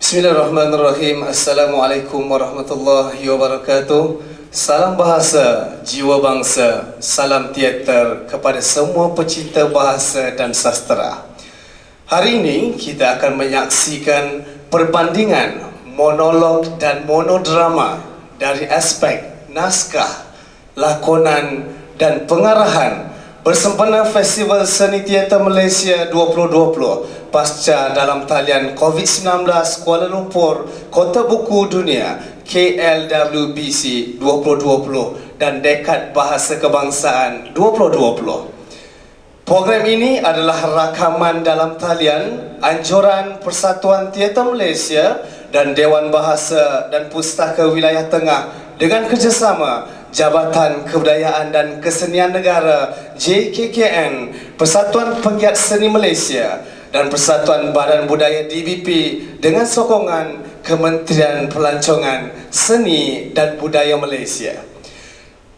Bismillahirrahmanirrahim. Assalamualaikum warahmatullahi wabarakatuh. Salam bahasa, jiwa bangsa, salam teater kepada semua pecinta bahasa dan sastera. Hari ini kita akan menyaksikan perbandingan monolog dan monodrama dari aspek naskah, lakonan dan pengarahan bersempena Festival Seni Teater Malaysia 2020 pasca dalam talian COVID-19 Kuala Lumpur, Kota Buku Dunia KLWBC 2020 dan Dekad Bahasa Kebangsaan 2020. Program ini adalah rakaman dalam talian anjuran Persatuan Teater Malaysia dan Dewan Bahasa dan Pustaka Wilayah Tengah dengan kerjasama Jabatan Kebudayaan dan Kesenian Negara JKKN, Persatuan Penggiat Seni Malaysia dan Persatuan Badan Budaya DBP dengan sokongan Kementerian Pelancongan Seni dan Budaya Malaysia.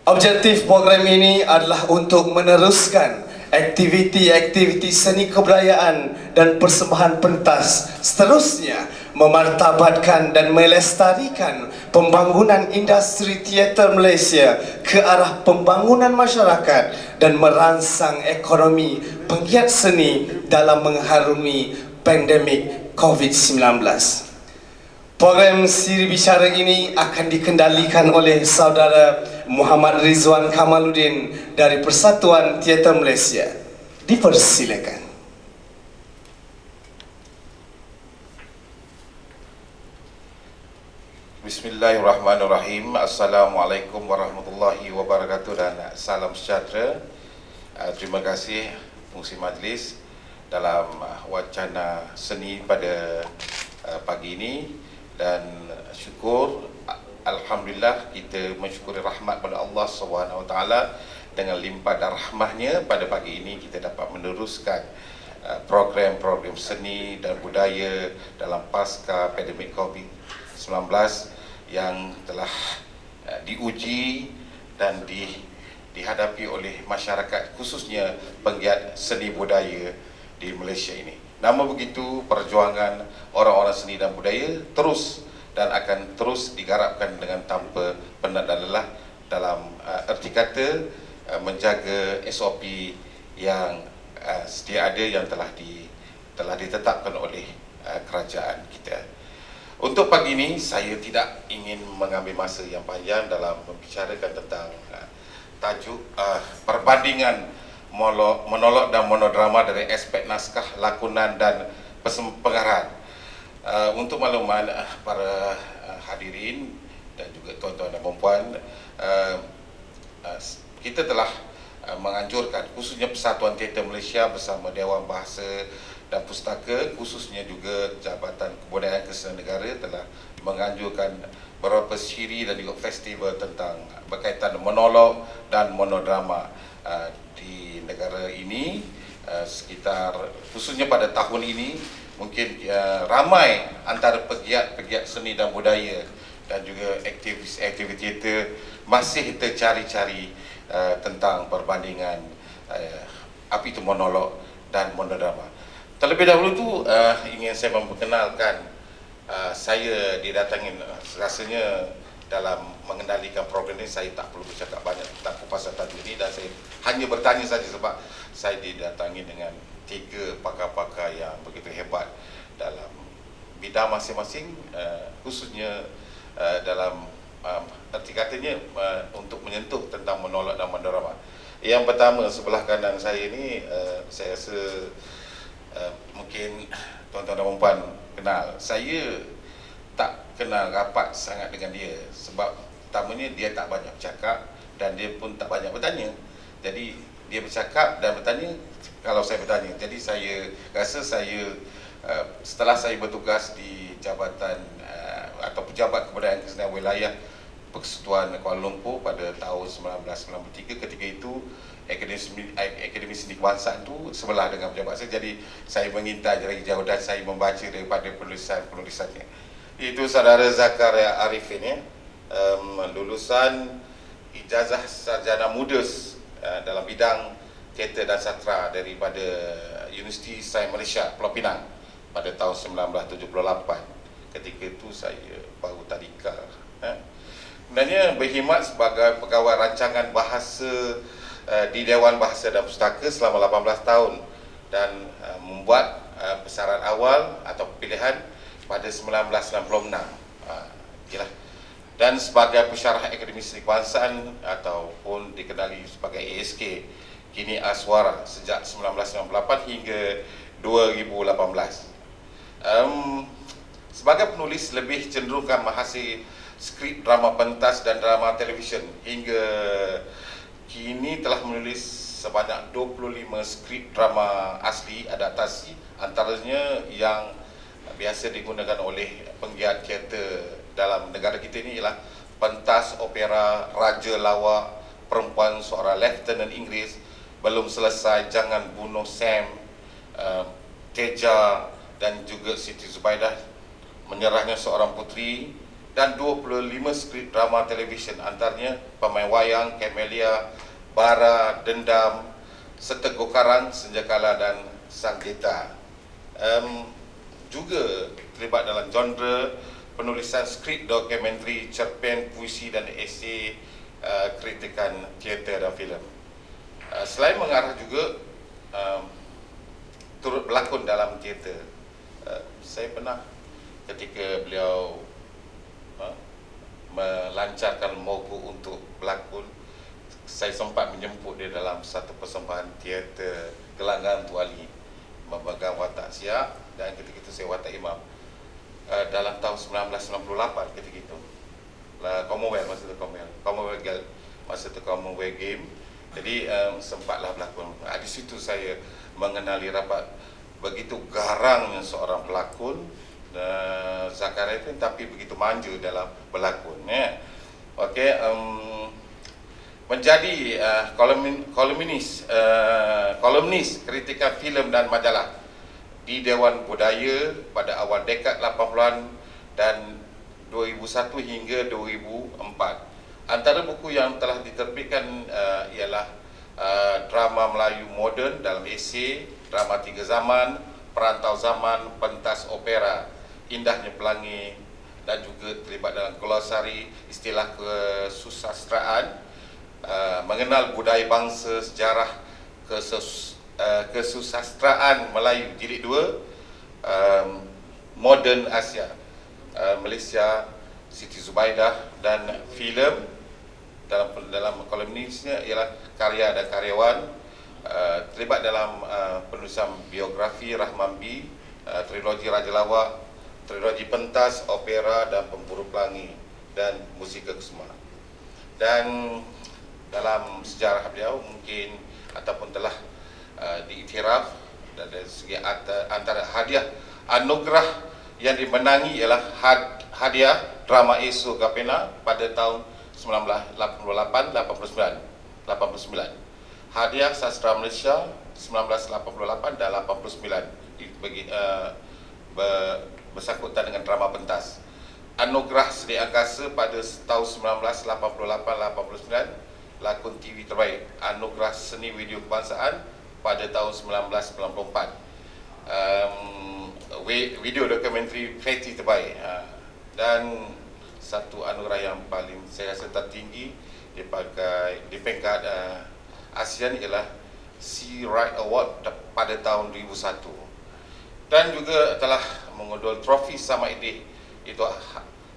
Objektif program ini adalah untuk meneruskan aktiviti-aktiviti seni kebudayaan dan persembahan pentas, seterusnya memartabatkan dan melestarikan pembangunan industri teater Malaysia ke arah pembangunan masyarakat dan merangsang ekonomi penggiat seni dalam mengharumi pandemik COVID-19. Program Siri Bicara ini akan dikendalikan oleh saudara Muhammad Rizwan Kamaluddin dari Persatuan Teater Malaysia. Dipersilakan. Bismillahirrahmanirrahim. Assalamualaikum warahmatullahi wabarakatuh dan salam sejahtera. Terima kasih fungsi majlis dalam wacana seni pada pagi ini, dan syukur alhamdulillah kita mensyukuri rahmat pada Allah SWT dengan limpah dan rahmatnya pada pagi ini kita dapat meneruskan program-program seni dan budaya dalam pasca pandemik COVID-19 yang telah diuji dan dihadapi oleh masyarakat, khususnya penggiat seni budaya di Malaysia ini. Namun begitu, perjuangan orang-orang seni dan budaya terus dan akan terus digarapkan dengan tanpa penat dan lelah dalam erti kata menjaga SOP yang sedia ada yang telah ditetapkan oleh kerajaan kita. Untuk pagi ini saya tidak ingin mengambil masa yang panjang dalam membicarakan tentang tajuk perbandingan monolog dan monodrama dari aspek naskah, lakonan dan pengarahan. Untuk makluman para hadirin dan juga tuan-tuan dan puan-puan, kita telah menganjurkan khususnya Persatuan Teater Malaysia bersama Dewan Bahasa dan Pustaka, khususnya juga Jabatan Kebudayaan Kesenian Negara telah menganjurkan beberapa siri dan juga festival tentang berkaitan monolog dan monodrama di negara ini. Sekitar khususnya pada tahun ini mungkin ramai antara pegiat seni dan budaya dan juga aktivis teater masih tercari-cari tentang perbandingan apa itu monolog dan monodrama. Terlebih dahulu tu ingin saya memperkenalkan saya didatangin, rasanya dalam mengendalikan program ini saya tak perlu bercakap banyak tentang kupasan tajuk ini, dan saya hanya bertanya saja sebab saya didatangi dengan 3 pakar-pakar yang begitu hebat dalam bidang masing-masing, khususnya dalam arti katanya untuk menyentuh tentang monolog dan monodrama. Yang pertama sebelah kanan saya ini, saya rasa mungkin tuan-tuan dan puan kenal. Saya tak kenal rapat sangat dengan dia sebab pertamanya dia tak banyak bercakap dan dia pun tak banyak bertanya. Jadi dia bercakap dan bertanya kalau saya bertanya. Jadi saya rasa setelah saya bertugas di Jabatan atau Pejabat Kebudayaan Kesenian Wilayah Persekutuan Kuala Lumpur pada tahun 1993, ketika itu Akademi Seni Kebangsaan itu sebelah dengan pejabat saya. Jadi saya mengintai dari jauh dan saya membaca daripada penulisan-penulisannya. Itu saudara Zakaria Arifin, lulusan ijazah sarjana muda dalam bidang teater dan sastra daripada Universiti Sains Malaysia Pulau Pinang pada tahun 1978. ketika itu saya baru tadika. Sebenarnya berkhidmat sebagai pegawai rancangan bahasa di Dewan Bahasa dan Pustaka selama 18 tahun dan membuat besaran awal atau pilihan pada 1996. Itulah. Dan sebagai pensyarah Akademi Seni Kebangsaan ataupun dikenali sebagai ASK, kini Aswara sejak 1998 hingga 2018. Sebagai penulis lebih cenderungkan menghasil skrip drama pentas dan drama televisyen. Hingga kini telah menulis sebanyak 25 skrip drama asli adaptasi, antaranya yang biasa digunakan oleh penggiat teater dalam negara kita ini ialah pentas opera Raja Lawak, Perempuan Seorang Lieutenant Inggeris, Belum Selesai, Jangan Bunuh Sam, Teja dan juga Siti Zubaidah, Menyerahnya Seorang Puteri, dan 25 skrip drama televisyen, antaranya Pemain Wayang, Camellia, Bara, Dendam, Seteguk Karang, Senjakala dan Sang Gita. Juga terlibat dalam genre penulisan skrip dokumentari, cerpen, puisi dan esei, kritikan teater dan filem. Selain mengarah juga turut berlakon dalam teater. Saya pernah ketika beliau melancarkan mogok untuk berlakon, saya sempat menjemput dia dalam satu persembahan teater Gelanggang Tuali, memegang watak siap, dan ketika itu saya watak imam dalam tahun 1998 ketika itu. Commonwealth masa itu Commonwealth Game. Jadi sempatlah berlakon. Di situ saya mengenali rapat begitu garangnya seorang pelakon, Zakaria itu, tapi begitu manja dalam berlakon. Okey, menjadi kolumnis kritikan filem dan majalah di Dewan Budaya pada awal dekad 80-an dan 2001 hingga 2004. Antara buku yang telah diterbitkan ialah drama Melayu moden dalam esei, drama Tiga Zaman, Perantau Zaman, pentas opera Indahnya Pelangi, dan juga terlibat dalam glosari istilah kesusastraan, mengenal budaya bangsa, sejarah kesusastraan Melayu jilid 2, moden Asia, Malaysia, Siti Zubaidah, dan filem. Dalam kolumnisnya ialah karya dan karyawan, terlibat dalam penulisan biografi Rahman B, trilogi Raja Lawak, trilogi pentas, opera dan Pemburu Pelangi, dan Musika Kusuma. Dan dalam sejarah beliau mungkin ataupun telah diiktiraf dari segi antara hadiah anugerah yang dimenangi ialah hadiah drama Esok Gapena pada tahun 1988-89, hadiah sastra Malaysia 1988 dan 89 bersangkutan dengan drama pentas, anugerah Seri Angkasa pada tahun 1988-89, lakon TV terbaik, anugerah Seni Video Kebangsaan pada tahun 1994, video dokumentari kreatif terbaik, dan satu anugerah yang paling saya rasa tertinggi di peringkat ASEAN ialah Sea Right Award pada tahun 2001, dan juga telah mengundur trofi Samaideh, itu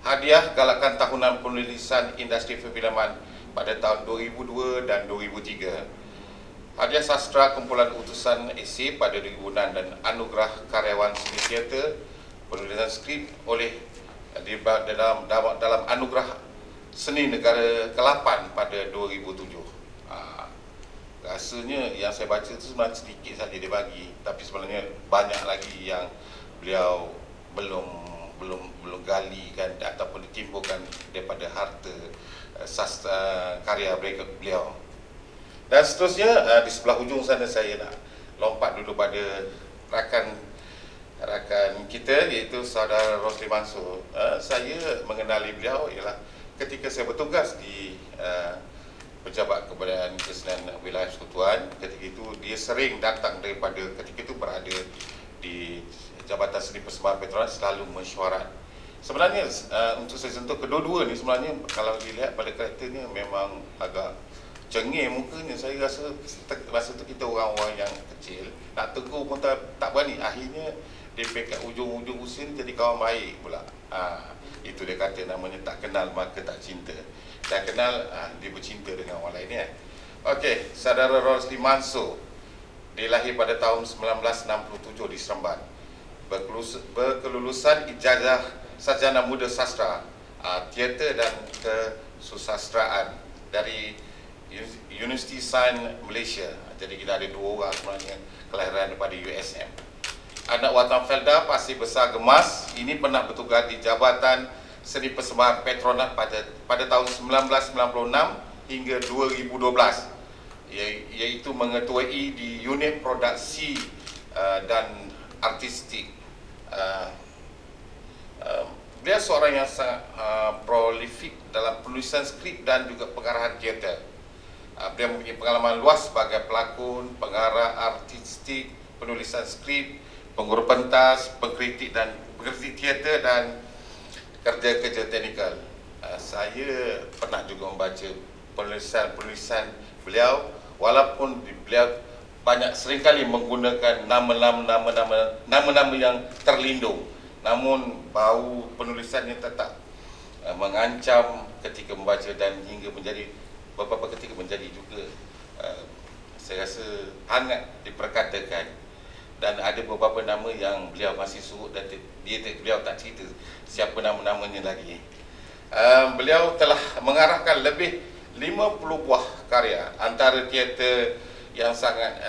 hadiah galakan tahunan penulisan industri perfilman pada tahun 2002 dan 2003, hadiah sastra kumpulan utusan esei pada 2006, dan anugerah karyawan seni teater penulisan skrip oleh dalam anugerah seni negara ke-8 pada 2007. Rasanya yang saya baca itu sebenarnya sedikit saja dia bagi, tapi sebenarnya banyak lagi yang beliau belum gali kan, ataupun ditimbulkan daripada harta sastra karya beliau. Dan seterusnya, di sebelah hujung sana saya nak lompat dulu pada rakan kita, iaitu saudara Rosli Mansor. Saya mengenali beliau ialah ketika saya bertugas di Pejabat Kebudayaan Kesenian Wilayah Persekutuan. Ketika itu dia sering datang ketika itu berada di Jabatan Seni Persembahan Petronas, selalu mesyuarat. Sebenarnya untuk saya sentuh kedua-dua ni sebenarnya kalau dilihat pada karakternya memang agak cengih mukanya. Saya rasa tu kita orang-orang yang kecil nak tegur pun tak berani. Akhirnya dia pekat ujung-ujung usin jadi kawan baik pula. Itu dia kata namanya tak kenal maka tak cinta. Tak kenal dia bercinta dengan orang lain ya. Okey, saudara Rosli Mansor dilahir pada tahun 1967 di Seremban. Berkelulusan ijazah sarjana muda sastra, teater dan kesusastraan dari University Sains Malaysia. Jadi kita ada dua orang sebenarnya kelahiran daripada USM. Anak watan Felda, Pasir Besar Gemas, ini pernah bertugas di Jabatan Seni Persembahan Petronas pada tahun 1996 hingga 2012, iaitu mengetuai di unit produksi dan artistik. Dia seorang yang sangat prolifik dalam penulisan skrip dan juga pengarahan teater. Dia mempunyai pengalaman luas sebagai pelakon, pengarah artistik, penulisan skrip, pengguru pentas, pengkritik teater dan kerja-kerja teknikal. Saya pernah juga membaca penulisan beliau, walaupun beliau banyak seringkali menggunakan nama-nama yang terlindung, namun bau penulisannya tetap mengancam ketika membaca dan hingga menjadi beberapa ketika menjadi juga saya rasa hangat diperkatakan. Dan ada beberapa nama yang beliau masih surut dan beliau tak cerita siapa nama-namanya lagi. Beliau telah mengarahkan lebih 50 buah karya, antara teater yang sangat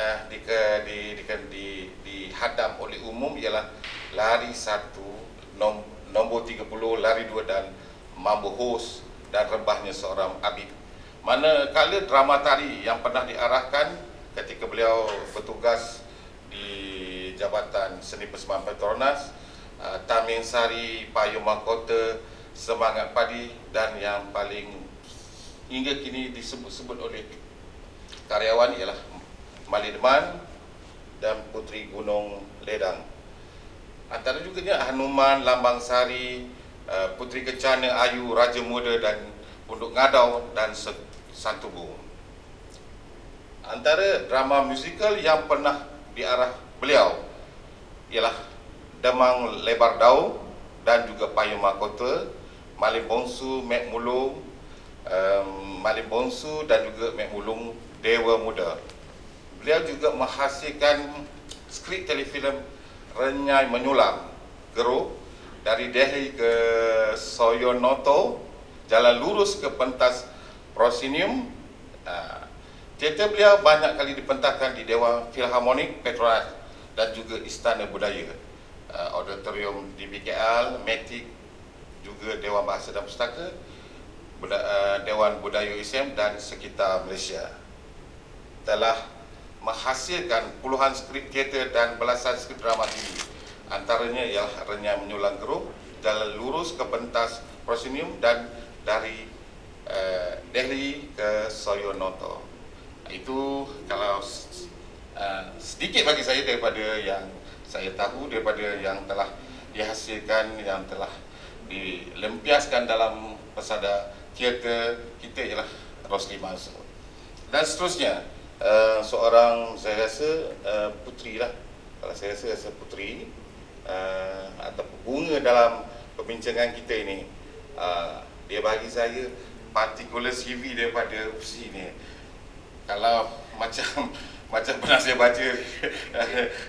dihadam oleh umum ialah Lari 1, Nombor 30, Lari 2 dan Mambo Hos dan Rebahnya Seorang Abid. Manakala drama tari yang pernah diarahkan ketika beliau bertugas di Jabatan Seni Persembahan Petronas, Tamin Sari, Payung Mahkota, Semangat Padi, dan yang paling hingga kini disebut-sebut oleh karyawan ialah Mali Deman dan Puteri Gunung Ledang. Antara juganya Hanuman, Lambang Sari, Puteri Kencana, Ayu, Raja Muda dan Punduk Ngadau dan Santubu. Antara drama musikal yang pernah diarah beliau ialah Demang Lebar Dau dan juga Payung Mahkota, Malim Bongsu, Mek Mulung, Malim Bongsu dan juga Mek Mulung, Dewa Muda. Beliau juga menghasilkan skrip telefilm Renyai Menyulam, Geruk, dari Delhi ke Soyonoto, Jalan Lurus ke Pentas Proscenium. Teater beliau banyak kali dipentaskan di Dewan Filharmonik Petronas dan juga Istana Budaya, Auditorium di BKL, Matic, juga Dewan Bahasa dan Pustaka, Dewan Budaya ISM dan sekitar Malaysia. Telah menghasilkan puluhan skrip teater dan belasan skrip drama TV. Antaranya ialah Renyai Menyulam Geruk, Jalan Lurus ke Pentas Proscenium dan dari Delhi ke Soyonoto. Itu kalau sedikit bagi saya daripada yang saya tahu, daripada yang telah dihasilkan, yang telah dilempiaskan dalam pesada teater kita ialah Rosli Mansor. Dan seterusnya, seorang saya rasa puteri lah, kalau saya rasa puteri atau bunga dalam perbincangan kita ini. Dia bagi saya particular CV daripada UPSI ni. Kalau macam pernah saya baca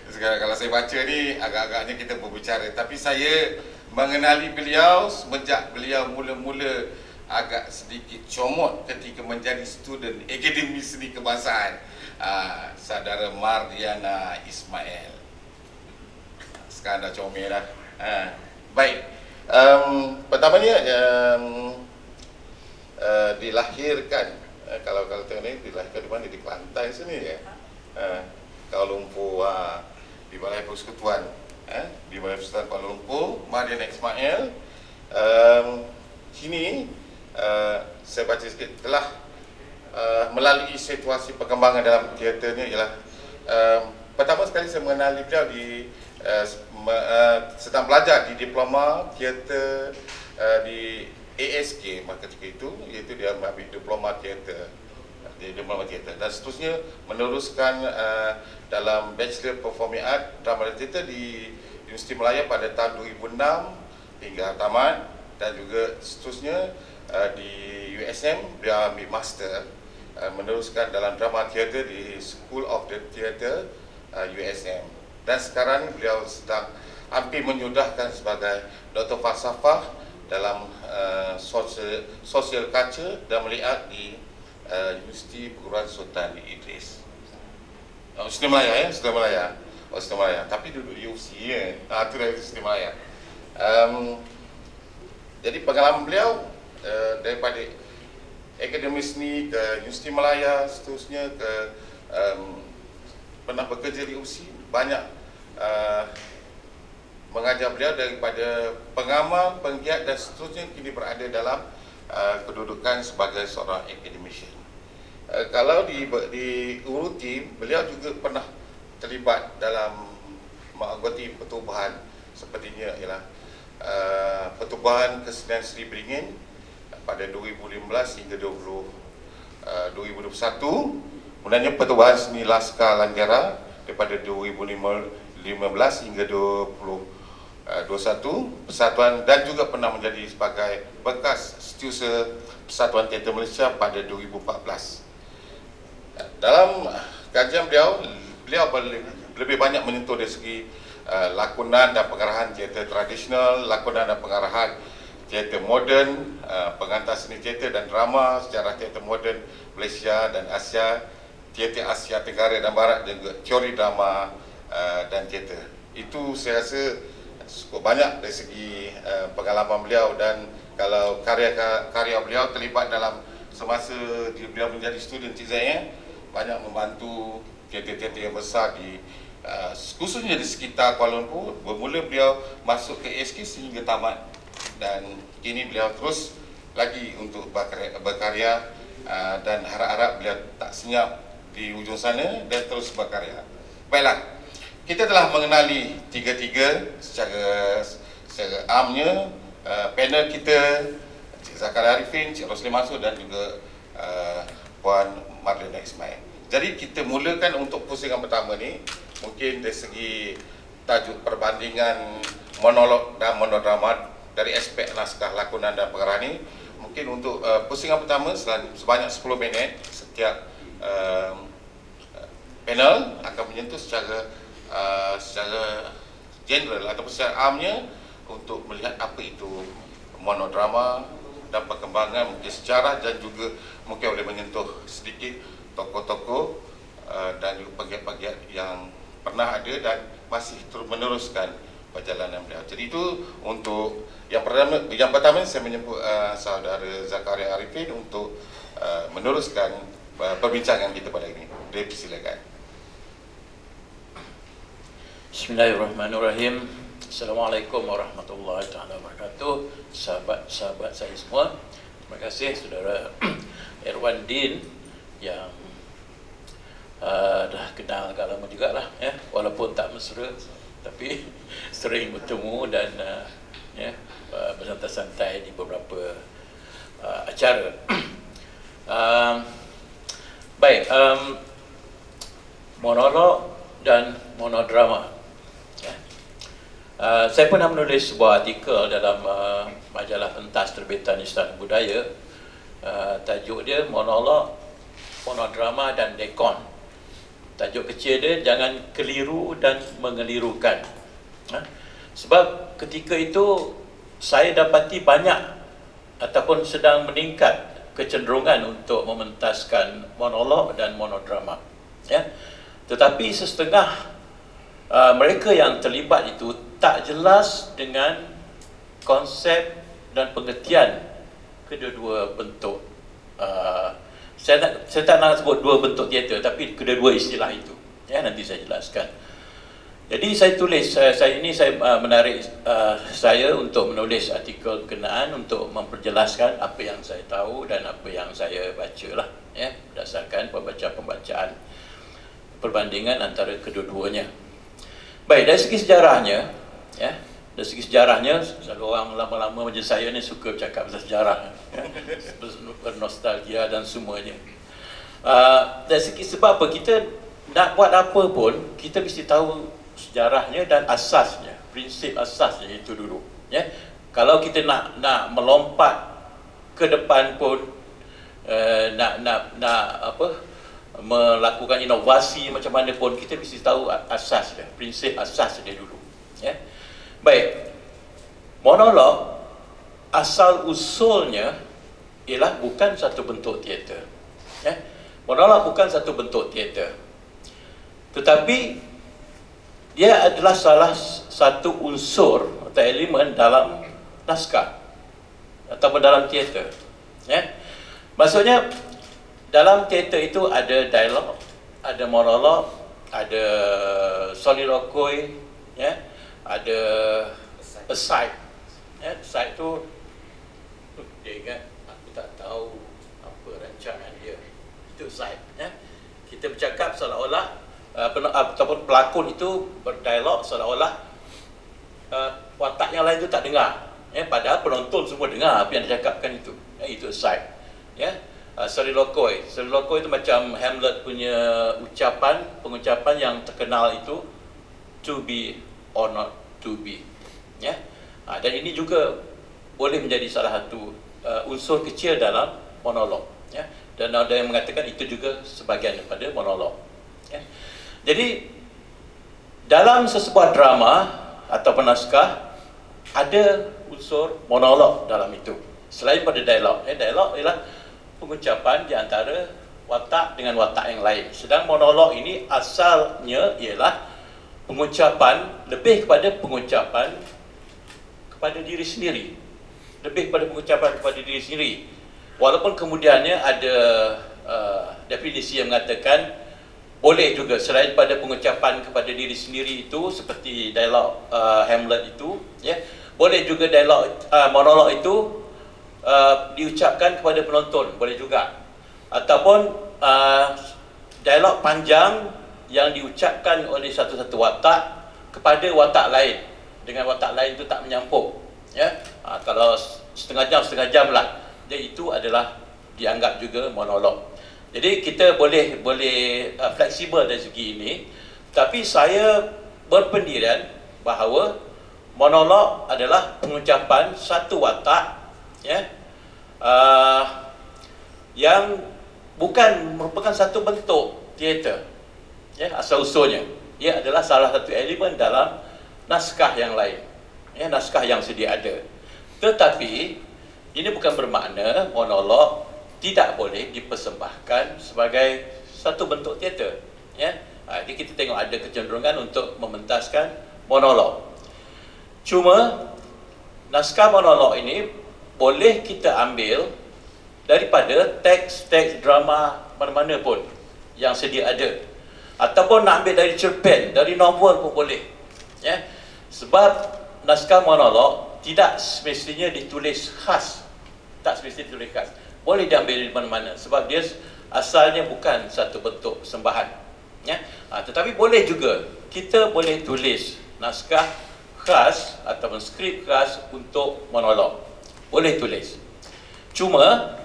sekarang kalau saya baca ni agak-agaknya kita berbicara, tapi saya mengenali beliau semenjak beliau mula-mula agak sedikit comot ketika menjadi student Akademi Seni Kebangsaan, saudara Mardiana Ismail. Sekarang dah comel dah. Baik, pertamanya dilahirkan, kalau tengok ni dilahirkan di mana? Di Kelantan sini ya. Kuala Lumpur, di Balai Persekutuan, di Balai Persekutuan Kuala Lumpur, Mardiana Ismail. Sini saya baca sikit, telah melalui situasi perkembangan dalam teaternya ialah pertama sekali saya mengenali beliau di sedang belajar di diploma teater di ASK masa ketika itu, iaitu dia ambil diploma teater dan seterusnya meneruskan dalam Bachelor Performing Art Drama dan Teater di Universiti Malaya pada tahun 2006 hingga tamat, dan juga seterusnya di USM dia ambil master meneruskan dalam drama teater di School of the Theatre USM, dan sekarang beliau sedang hampir menyudahkan sebagai Doktor Falsafah dalam Social Culture dan Melihat di Universiti Perguruan Sultan Idris. Universiti Malaya Universiti Malaya. Universiti Malaya. Tapi duduk di UC ya. Itu dari Universiti Malaya. Jadi pengalaman beliau daripada akademi seni ke Universiti Malaya, seterusnya ke pernah bekerja di UC, banyak mengajar beliau daripada pengamal, penggiat dan seterusnya, kini berada dalam kedudukan sebagai seorang academician. Kalau diuruti, beliau juga pernah terlibat dalam menganggoti pertubuhan sepertinya ialah pertubuhan kesenian Seri Beringin pada 2015 hingga 2021. Kemudiannya pertubuhan seni Laskar Langgara daripada 2015 hingga 2021, Persatuan, dan juga pernah menjadi sebagai bekas setiausaha Persatuan Teater Malaysia pada 2014. Dalam kajian beliau lebih banyak menyentuh dari segi lakonan dan pengarahan teater tradisional, lakonan dan pengarahan teater moden, pengantar seni teater dan drama, sejarah teater moden Malaysia dan Asia, teater Asia Tenggara dan Barat, dan juga teori drama dan teater. Itu saya rasa cukup banyak dari segi pengalaman beliau, dan kalau karya beliau terlibat dalam semasa beliau menjadi student saya, banyak membantu teater-teater yang besar di khususnya di sekitar Kuala Lumpur. Bermula beliau masuk ke ASK sehingga tamat, dan kini beliau terus lagi untuk berkarya dan harap-harap beliau tak senyap di ujung sana dan terus berkarya. Baiklah, kita telah mengenali tiga-tiga secara amnya panel kita, Cik Zakaria Arifin, Cik Rosli Mansur dan juga Puan Marlina Ismail. Jadi kita mulakan untuk pusingan pertama ni, mungkin dari segi tajuk perbandingan monolog dan monodrama dari aspek naskah, lakonan dan pengarahan ni. Mungkin untuk pusingan pertama sebanyak 10 minit, setiap panel akan menyentuh secara general ataupun secara amnya untuk melihat apa itu monodrama dan perkembangan mungkin sejarah, dan juga mungkin boleh menyentuh sedikit tokoh-tokoh dan juga pegiat-pegiat yang pernah ada dan masih terus meneruskan perjalanan beliau. Jadi itu untuk yang pertama saya menyebut saudara Zakaria Arifin untuk meneruskan perbincangan kita pada ini. Silakan. Bismillahirrahmanirrahim. Assalamualaikum warahmatullahi wabarakatuh. Sahabat-sahabat saya semua, terima kasih saudara Irwandin yang dah kenal agak lama juga lah, ya, walaupun tak mesra tapi sering bertemu dan bersantai-santai di beberapa acara. Baik, monolog dan monodrama. Saya pernah menulis sebuah artikel dalam majalah pentas terbitan Istana Budaya. Tajuk dia monolog, monodrama dan dekon. Tajuk kecil dia, jangan keliru dan mengelirukan. Sebab ketika itu saya dapati banyak ataupun sedang meningkat kecenderungan untuk mementaskan monolog dan monodrama, ya. Tetapi setengah mereka yang terlibat itu tak jelas dengan konsep dan pengertian kedua-dua bentuk. Saya tak nak sebut dua bentuk teater, tapi kedua-dua istilah itu, ya, nanti saya jelaskan. Jadi saya tulis, saya menarik saya untuk menulis artikel berkenaan untuk memperjelaskan apa yang saya tahu dan apa yang saya baca lah, ya, berdasarkan pembacaan perbandingan antara kedua-duanya. Baik, dari segi sejarahnya, Ya, dari segi sejarahnya, kalau orang lama-lama macam saya ni suka cakap pasal sejarah, ya, bernostalgia dan semuanya. Dari segi sebab apa, kita nak buat apa pun, kita mesti tahu sejarahnya dan asasnya, prinsip asasnya itu dulu. Ya, kalau kita nak melompat ke depan pun, melakukan inovasi macam mana pun, kita mesti tahu asas dia, prinsip asas dia dulu. Ya. Baik, monolog asal usulnya ialah bukan satu bentuk teater. Ya. Monolog bukan satu bentuk teater, tetapi dia adalah salah satu unsur atau elemen dalam naskah ataupun dalam teater. Ya. Maksudnya dalam teater itu ada dialog, ada monolog, ada soliloquy, ya, ada aside. Ya, aside tu dia ingat aku tak tahu apa rancangan dia. Itu aside. Ya. Kita bercakap seolah-olah ataupun pelakon itu berdialog seolah-olah watak yang lain itu tak dengar. Ya, padahal penonton semua dengar apa yang dicakapkan itu. Ya, itu aside. Ya. Soliloquy itu macam Hamlet punya pengucapan yang terkenal itu, to be or not to be. Ya. Dan ini juga boleh menjadi salah satu unsur kecil dalam monolog. Ya. Dan ada yang mengatakan itu juga sebahagian daripada monolog. Ya. Jadi dalam sesebuah drama atau naskah ada unsur monolog dalam itu. Selain pada dialog, dialog ialah pengucapan di antara watak dengan watak yang lain. Sedang monolog ini asalnya ialah pengucapan, lebih kepada pengucapan kepada diri sendiri. Lebih kepada pengucapan kepada diri sendiri. Walaupun kemudiannya ada definisi yang mengatakan boleh juga selain pada pengucapan kepada diri sendiri itu, seperti dialog Hamlet itu, ya, boleh juga dialog monolog itu diucapkan kepada penonton, boleh juga. Ataupun dialog panjang yang diucapkan oleh satu-satu watak kepada watak lain, dengan watak lain itu tak menyampuk. Ya, kalau setengah jam lah, jadi itu adalah dianggap juga monolog. Jadi kita boleh fleksibel dari segi ini, tapi saya berpendirian bahawa monolog adalah pengucapan satu watak, ya, yang bukan merupakan satu bentuk teater, ya, asal usulnya ia adalah salah satu elemen dalam naskah yang lain, ya, naskah yang sedia ada. Tetapi ini bukan bermakna monolog tidak boleh dipersembahkan sebagai satu bentuk teater, ya. Jadi kita tengok ada kecenderungan untuk mementaskan monolog. Cuma naskah monolog ini boleh kita ambil daripada teks-teks drama mana-mana pun yang sedia ada, ataupun nak ambil dari cerpen, dari novel pun boleh, ya. Sebab naskah monolog tidak semestinya ditulis khas, tak semestinya ditulis khas, boleh diambil dari mana-mana sebab dia asalnya bukan satu bentuk persembahan, ya. Tetapi boleh juga kita boleh tulis naskah khas ataupun skrip khas untuk monolog, boleh tulis. Cuma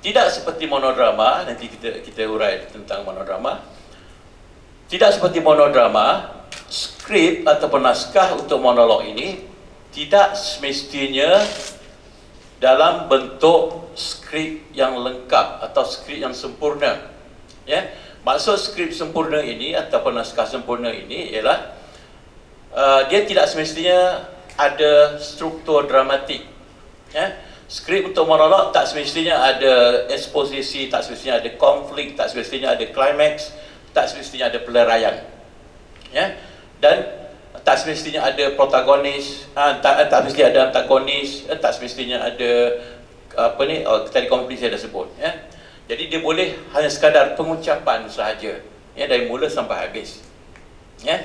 tidak seperti monodrama, nanti kita urai tentang monodrama. Tidak seperti monodrama, skrip ataupun naskah untuk monolog ini tidak semestinya dalam bentuk skrip yang lengkap atau skrip yang sempurna. Ya, maksud skrip sempurna ini ataupun naskah sempurna ini ialah dia tidak semestinya ada struktur dramatik. Ya, skrip untuk monolog tak semestinya ada eksposisi, tak semestinya ada konflik, tak semestinya ada klimaks, tak semestinya ada peleraian. Ya, dan tak semestinya ada protagonis, tak semestinya ada antagonis, tak semestinya ada tadi konflik saya dah sebut. Ya, jadi dia boleh hanya sekadar pengucapan sahaja, ya, dari mula sampai habis. Ya,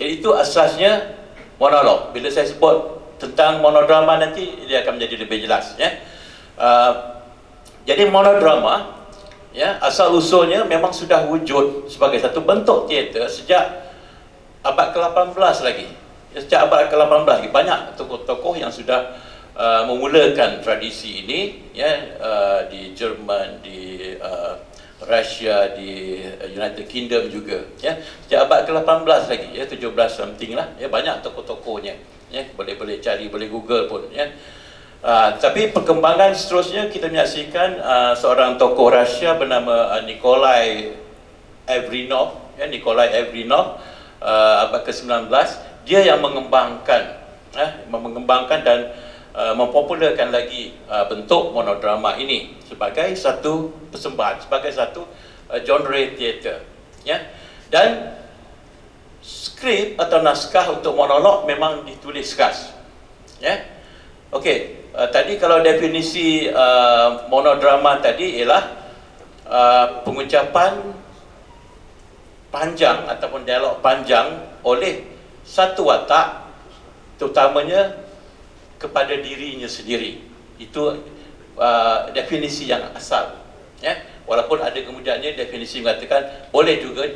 jadi itu asasnya monolog. Bila saya sebut tentang monodrama nanti dia akan menjadi lebih jelas, ya. Jadi monodrama, ya, asal usulnya memang sudah wujud sebagai satu bentuk teater sejak abad ke-18 lagi, Sejak abad ke-18 banyak tokoh-tokoh yang sudah memulakan tradisi ini, ya, di Jerman, di Rusia, di United Kingdom juga, ya. Sejak abad ke-18 lagi, ya, 17 something lah, ya, banyak tokoh-tokohnya, ya, boleh cari, boleh Google pun, ya. Tapi perkembangan seterusnya kita menyaksikan seorang tokoh Rusia bernama Nikolai Evrinov, ya, abad ke-19, dia yang mengembangkan dan mempopularkan lagi bentuk monodrama ini sebagai satu persembahan, sebagai satu genre teater, ya. Dan skrip atau naskah untuk monolog memang ditulis khas, ya. Okey, tadi kalau definisi monodrama tadi ialah pengucapan panjang ataupun dialog panjang oleh satu watak, terutamanya kepada dirinya sendiri. Itu definisi yang asal, ya. Walaupun ada kemudiannya definisi mengatakan boleh juga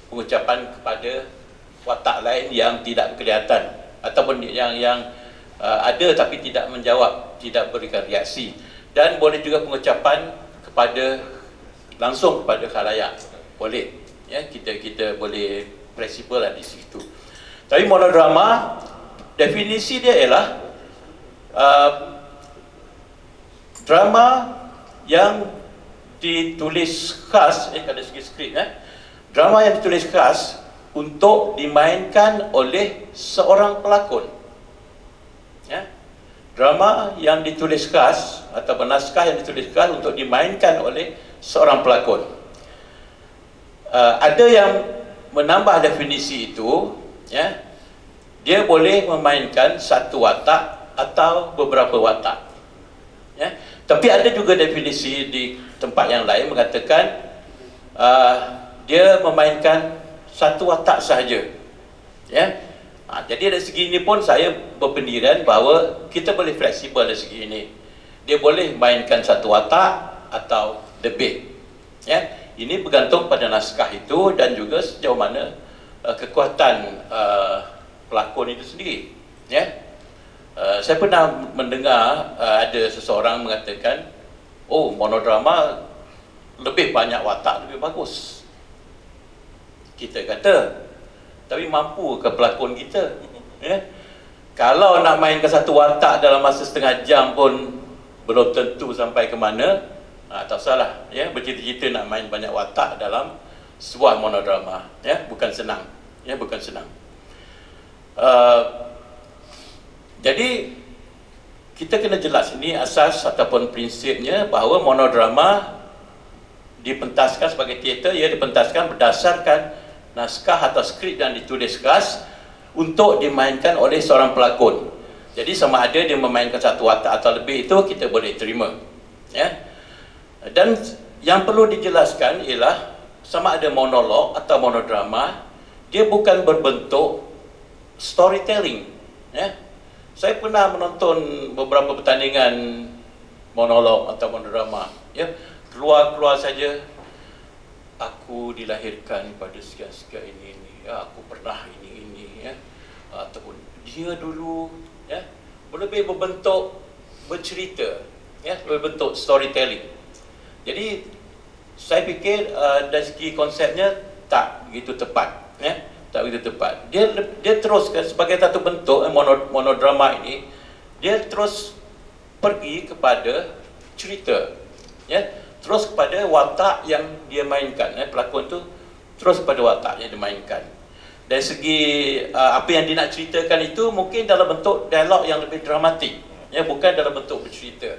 pengucapan kepada watak lain yang tidak kelihatan ataupun yang ada tapi tidak menjawab, tidak berikan reaksi, dan boleh juga pengucapan kepada langsung kepada khalayak, boleh, ya. Kita boleh fleksibel di situ. Tapi monodrama definisi dia ialah drama yang ditulis khas, dari segi skrip, drama yang ditulis khas untuk dimainkan oleh seorang pelakon, ya. Drama yang ditulis khas atau naskah yang ditulis khas untuk dimainkan oleh seorang pelakon. Ada yang menambah definisi itu, ya. Dia boleh memainkan satu watak atau beberapa watak, ya. Tapi ada juga definisi di tempat yang lain mengatakan dia memainkan satu watak sahaja, ya. Jadi dari segi ini pun saya berpendirian bahawa kita boleh fleksibel dari segi ini. Dia boleh mainkan satu watak atau lebih, ya. Ini bergantung pada naskah itu dan juga sejauh mana kekuatan pelakon itu sendiri, ya. Saya pernah mendengar ada seseorang mengatakan, oh, monodrama lebih banyak watak, lebih bagus. Kita kata, tapi mampu ke pelakon kita, ya? Kalau nak mainkan satu watak dalam masa setengah jam pun belum tentu sampai ke mana. Tak salah, ya, bercita-cita nak main banyak watak dalam sebuah monodrama, ya, bukan senang, ya, bukan senang. Jadi kita kena jelas ini asas ataupun prinsipnya bahawa monodrama dipentaskan sebagai teater, ia dipentaskan berdasarkan naskah atau skrip yang ditulis khas untuk dimainkan oleh seorang pelakon. Jadi sama ada dia memainkan satu watak atau lebih, itu kita boleh terima, ya. Dan yang perlu dijelaskan ialah sama ada monolog atau monodrama, dia bukan berbentuk storytelling, ya. Saya pernah menonton beberapa pertandingan monolog atau monodrama, ya. Keluar saja, aku dilahirkan pada sekian-sekian ini, ya, aku pernah ini, ya. Ataupun dia dulu, ya, lebih berbentuk bercerita, ya, berbentuk storytelling. Jadi saya fikir dari segi konsepnya tak begitu tepat, ya, tak begitu tepat. Dia terus sebagai satu bentuk monodrama ini, dia terus pergi kepada cerita, ya, terus kepada watak yang dia mainkan, ya. Pelakon tu terus kepada watak yang dimainkan. Dari segi apa yang dia nak ceritakan itu mungkin dalam bentuk dialog yang lebih dramatik, ya, bukan dalam bentuk bercerita,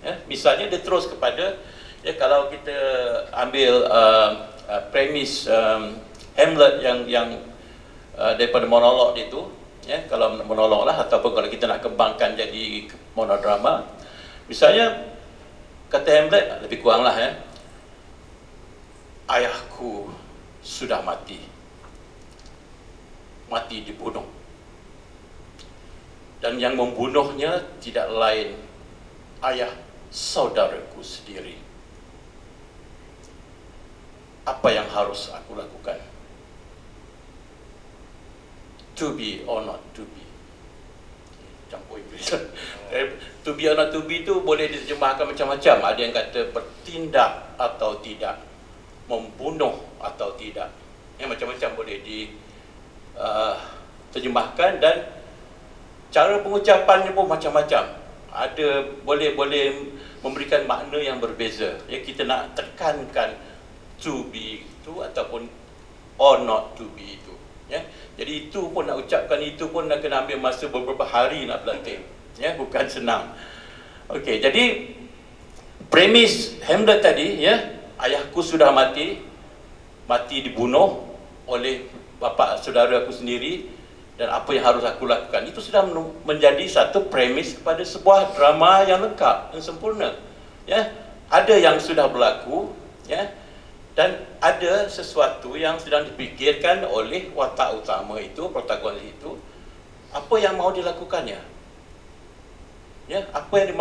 ya. Misalnya dia terus kepada, ya, kalau kita ambil premis Hamlet yang daripada monolog itu, ya, kalau monolog lah, ataupun kalau kita nak kembangkan jadi monodrama, misalnya kata Hamlet lebih kurang lah, ya, ayahku sudah mati dibunuh, dan yang membunuhnya tidak lain ayah saudaraku sendiri. Apa yang harus aku lakukan? to be or not to be. Campur Inggeris. To be or not to be tu boleh diterjemahkan macam-macam. Ada yang kata bertindak atau tidak, membunuh atau tidak. Yang macam-macam boleh diterjemahkan, dan cara pengucapannya pun macam-macam. Ada boleh memberikan makna yang berbeza. Ya, kita nak tekankan to be itu ataupun or not to be itu. Ya, jadi itu pun nak ucapkan itu pun nak kena ambil masa beberapa hari nak berlatih. Ya, bukan senang. Okey, jadi premis Hamlet tadi, ya, ayahku sudah mati dibunuh oleh bapa saudara aku sendiri, dan apa yang harus aku lakukan, itu sudah menjadi satu premis kepada sebuah drama yang lengkap, yang sempurna. Ya, ada yang sudah berlaku, ya, dan ada sesuatu yang sedang dipikirkan oleh watak utama itu, protagonis itu, apa yang mau dilakukannya. Ya, apa yang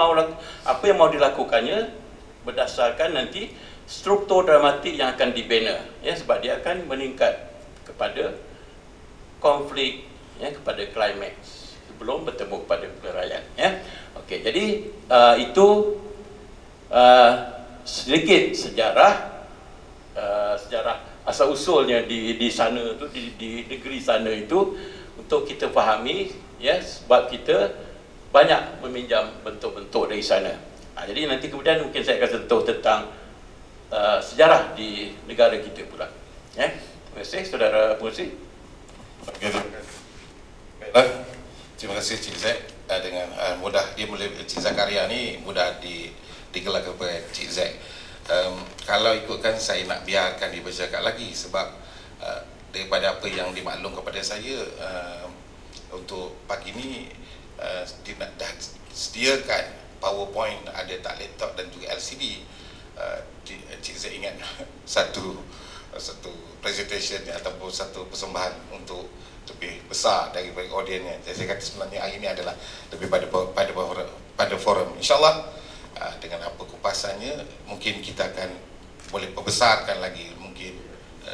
mau dilakukannya berdasarkan nanti struktur dramatik yang akan dibina. Ya, sebab dia akan meningkat kepada konflik, ya, kepada klimaks sebelum bertemu kepada perayaan. Ya, okey. Jadi itu sedikit sejarah asal usulnya di sana tu, di negeri sana itu, untuk kita fahami, ya, sebab kita banyak meminjam bentuk-bentuk dari sana. Jadi nanti kemudian mungkin saya akan sentuh tentang sejarah di negara kita pula. Ya, terima kasih saudara pengerusi. Baiklah, terima kasih Cik Zack. Dengan mudah dia boleh, Cik Zakaria ni mudah digelar kepada Cik Zack. Kalau ikutkan, saya nak biarkan dia bercakap lagi, sebab daripada apa yang dimaklum kepada saya, untuk pagi ni dia nak dah sediakan PowerPoint, ada tak laptop dan juga LCD. Cik Zack ingat satu presentation ataupun satu persembahan untuk lebih besar daripada audiensnya. Jadi saya kata sebenarnya hari ini adalah lebih pada forum. InsyaAllah dengan apa kupasannya, mungkin kita akan boleh perbesarkan lagi, mungkin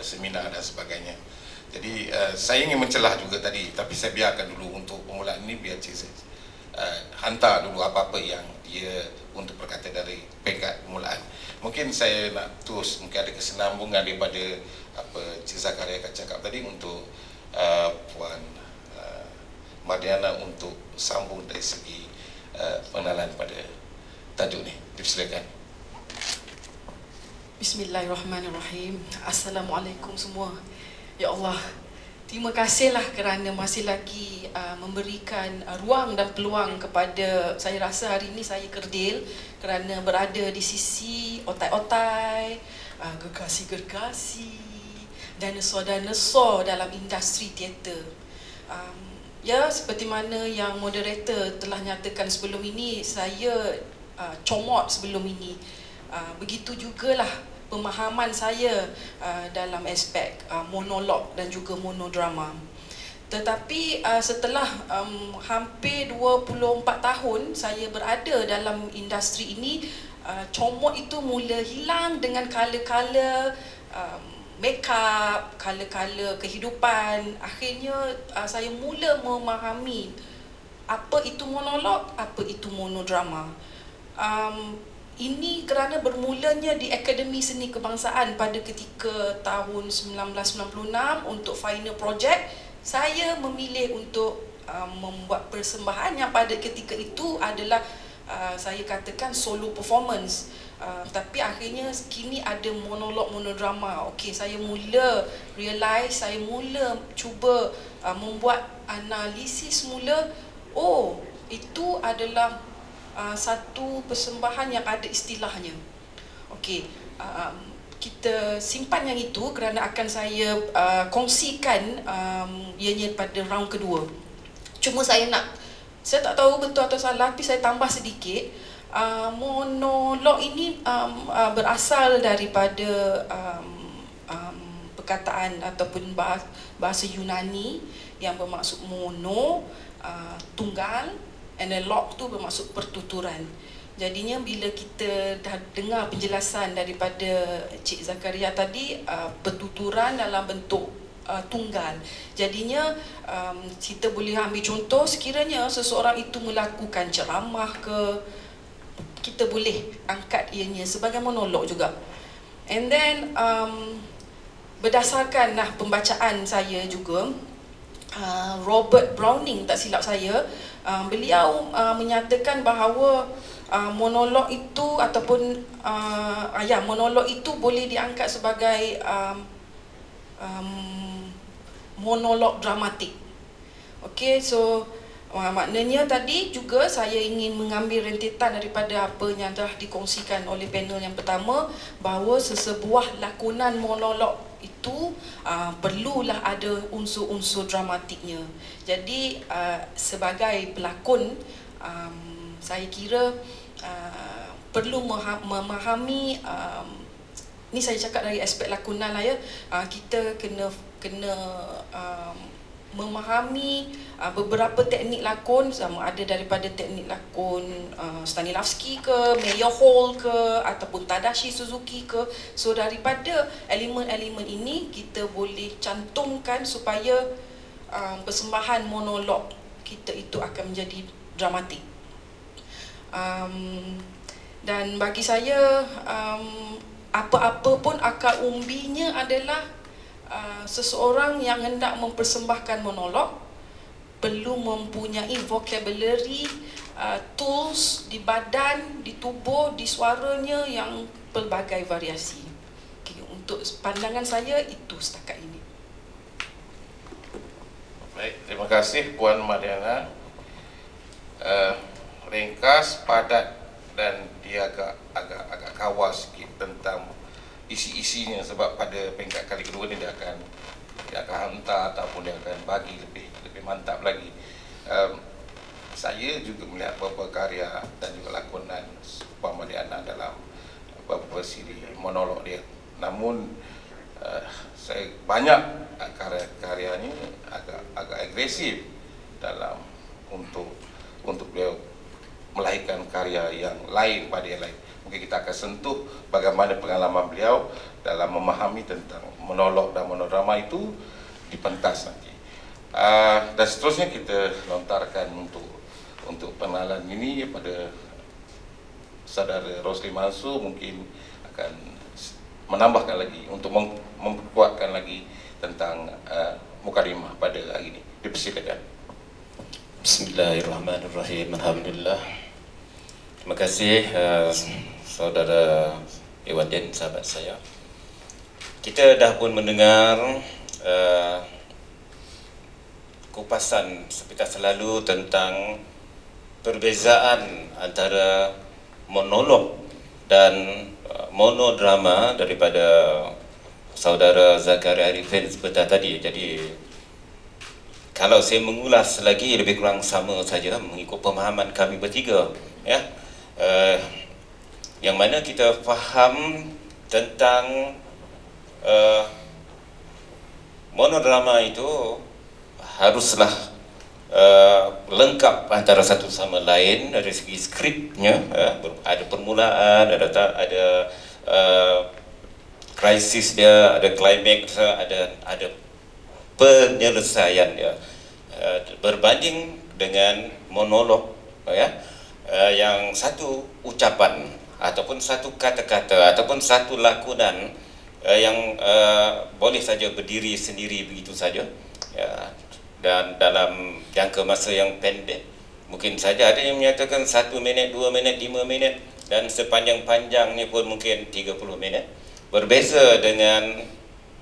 seminar dan sebagainya. Jadi saya ingin mencelah juga tadi, tapi saya biarkan dulu untuk permulaan ini, biar Cik hantar dulu apa-apa yang dia untuk berkata dari peringkat permulaan. Mungkin saya nak terus, mungkin ada kesinambungan daripada apa Cik Zakaria akan cakap tadi, untuk Puan Mardiana untuk sambung dari segi pengenalan pada tajuk ni. Dipersilakan. Bismillahirrahmanirrahim. Assalamualaikum semua. Ya Allah, terima kasihlah kerana masih lagi memberikan ruang dan peluang kepada, saya rasa hari ini saya kerdil kerana berada di sisi otai-otai, gergasi-gergasi, dinosaur-dinosaur dalam industri teater. Ya, seperti mana yang moderator telah nyatakan sebelum ini, saya comot sebelum ini. Begitu jugalah pemahaman saya dalam aspek monolog dan juga monodrama. Tetapi setelah hampir 24 tahun saya berada dalam industri ini, comot itu mula hilang dengan kala-kala make-up, kala-kala kehidupan. Akhirnya saya mula memahami apa itu monolog, apa itu monodrama. Ini kerana bermulanya di Akademi Seni Kebangsaan pada ketika tahun 1996 untuk final project. Saya memilih untuk membuat persembahan yang pada ketika itu adalah saya katakan solo performance. Tapi akhirnya kini ada monolog monodrama. Okey, saya mula realize, saya mula cuba membuat analisis mula. Oh, itu adalah satu persembahan yang ada istilahnya. Okey, kita simpan yang itu kerana akan saya kongsikan ianya pada round kedua. Cuma saya tak tahu betul atau salah, tapi saya tambah sedikit. Monolog ini berasal daripada perkataan ataupun bahasa Yunani yang bermaksud mono, tunggal, and then log tu bermaksud pertuturan. Jadinya bila kita dah dengar penjelasan daripada Cik Zakaria tadi, pertuturan dalam bentuk tunggal. Jadinya kita boleh ambil contoh, sekiranya seseorang itu melakukan ceramah ke, kita boleh angkat ianya sebagai monolog juga. And then berdasarkan pembacaan saya juga, Robert Browning tak silap saya, beliau menyatakan bahawa monolog itu ataupun monolog itu boleh diangkat sebagai monolog dramatik. Okey, so maknanya tadi juga saya ingin mengambil rentetan daripada apa yang telah dikongsikan oleh panel yang pertama, bahawa sesebuah lakonan monolog itu perlulah ada unsur-unsur dramatiknya. Jadi sebagai pelakon, saya kira perlu memahami, ni saya cakap dari aspek lakonan lah ya, kita kena memahami beberapa teknik lakon, sama ada daripada teknik lakon Stanislavski ke, Mayer Hall ke, ataupun Tadashi Suzuki ke. So daripada elemen-elemen ini kita boleh cantumkan supaya persembahan monolog kita itu akan menjadi dramatik. Dan bagi saya, apa-apa pun akar umbinya adalah seseorang yang hendak mempersembahkan monolog perlu mempunyai vocabulary, tools di badan, di tubuh, di suaranya yang pelbagai variasi. Okay, untuk pandangan saya itu setakat ini. Baik, terima kasih Puan Mariana. Ringkas, padat, dan dia agak kawal sikit tentang isi-isinya, sebab pada peringkat kali kedua ni dia akan hantar ataupun dia akan bagi lebih mantap lagi. Saya juga melihat beberapa karya dan juga lakonan Puan Mariana dalam beberapa siri monolog dia. Namun saya banyak karya-karyanya agak agresif dalam untuk beliau melahirkan karya yang lain pada yang lain. Mungkin kita akan sentuh bagaimana pengalaman beliau dalam memahami tentang monolog dan monodrama itu di pentas nanti. Dan seterusnya kita lontarkan untuk pengenalan ini pada saudara Rosli Mansur, mungkin akan menambahkan lagi untuk memperkuatkan lagi tentang mukadimah pada hari ini. Dipersilakan. Bismillahirrahmanirrahim. Alhamdulillah. Terima kasih saudara Ewadin, sahabat saya. Kita dah pun mendengar kupasan seperti selalu tentang perbezaan antara monolog dan monodrama daripada saudara Zakaria Arifin seperti tadi. Jadi kalau saya mengulas lagi, lebih kurang sama saja mengikut pemahaman kami bertiga, ya. Yang mana kita faham tentang monodrama itu haruslah lengkap antara satu sama lain dari segi skripnya, ada permulaan, ada krisis dia, ada klimaks, ada penyelesaian dia, berbanding dengan monolog, ya, yang satu ucapan ataupun satu kata-kata ataupun satu lakonan yang boleh saja berdiri sendiri begitu saja, ya, dan dalam jangka masa yang pendek. Mungkin saja ada yang menyatakan 1 minit, 2 minit, 5 minit, dan sepanjang-panjangnya pun mungkin 30 minit. Berbeza dengan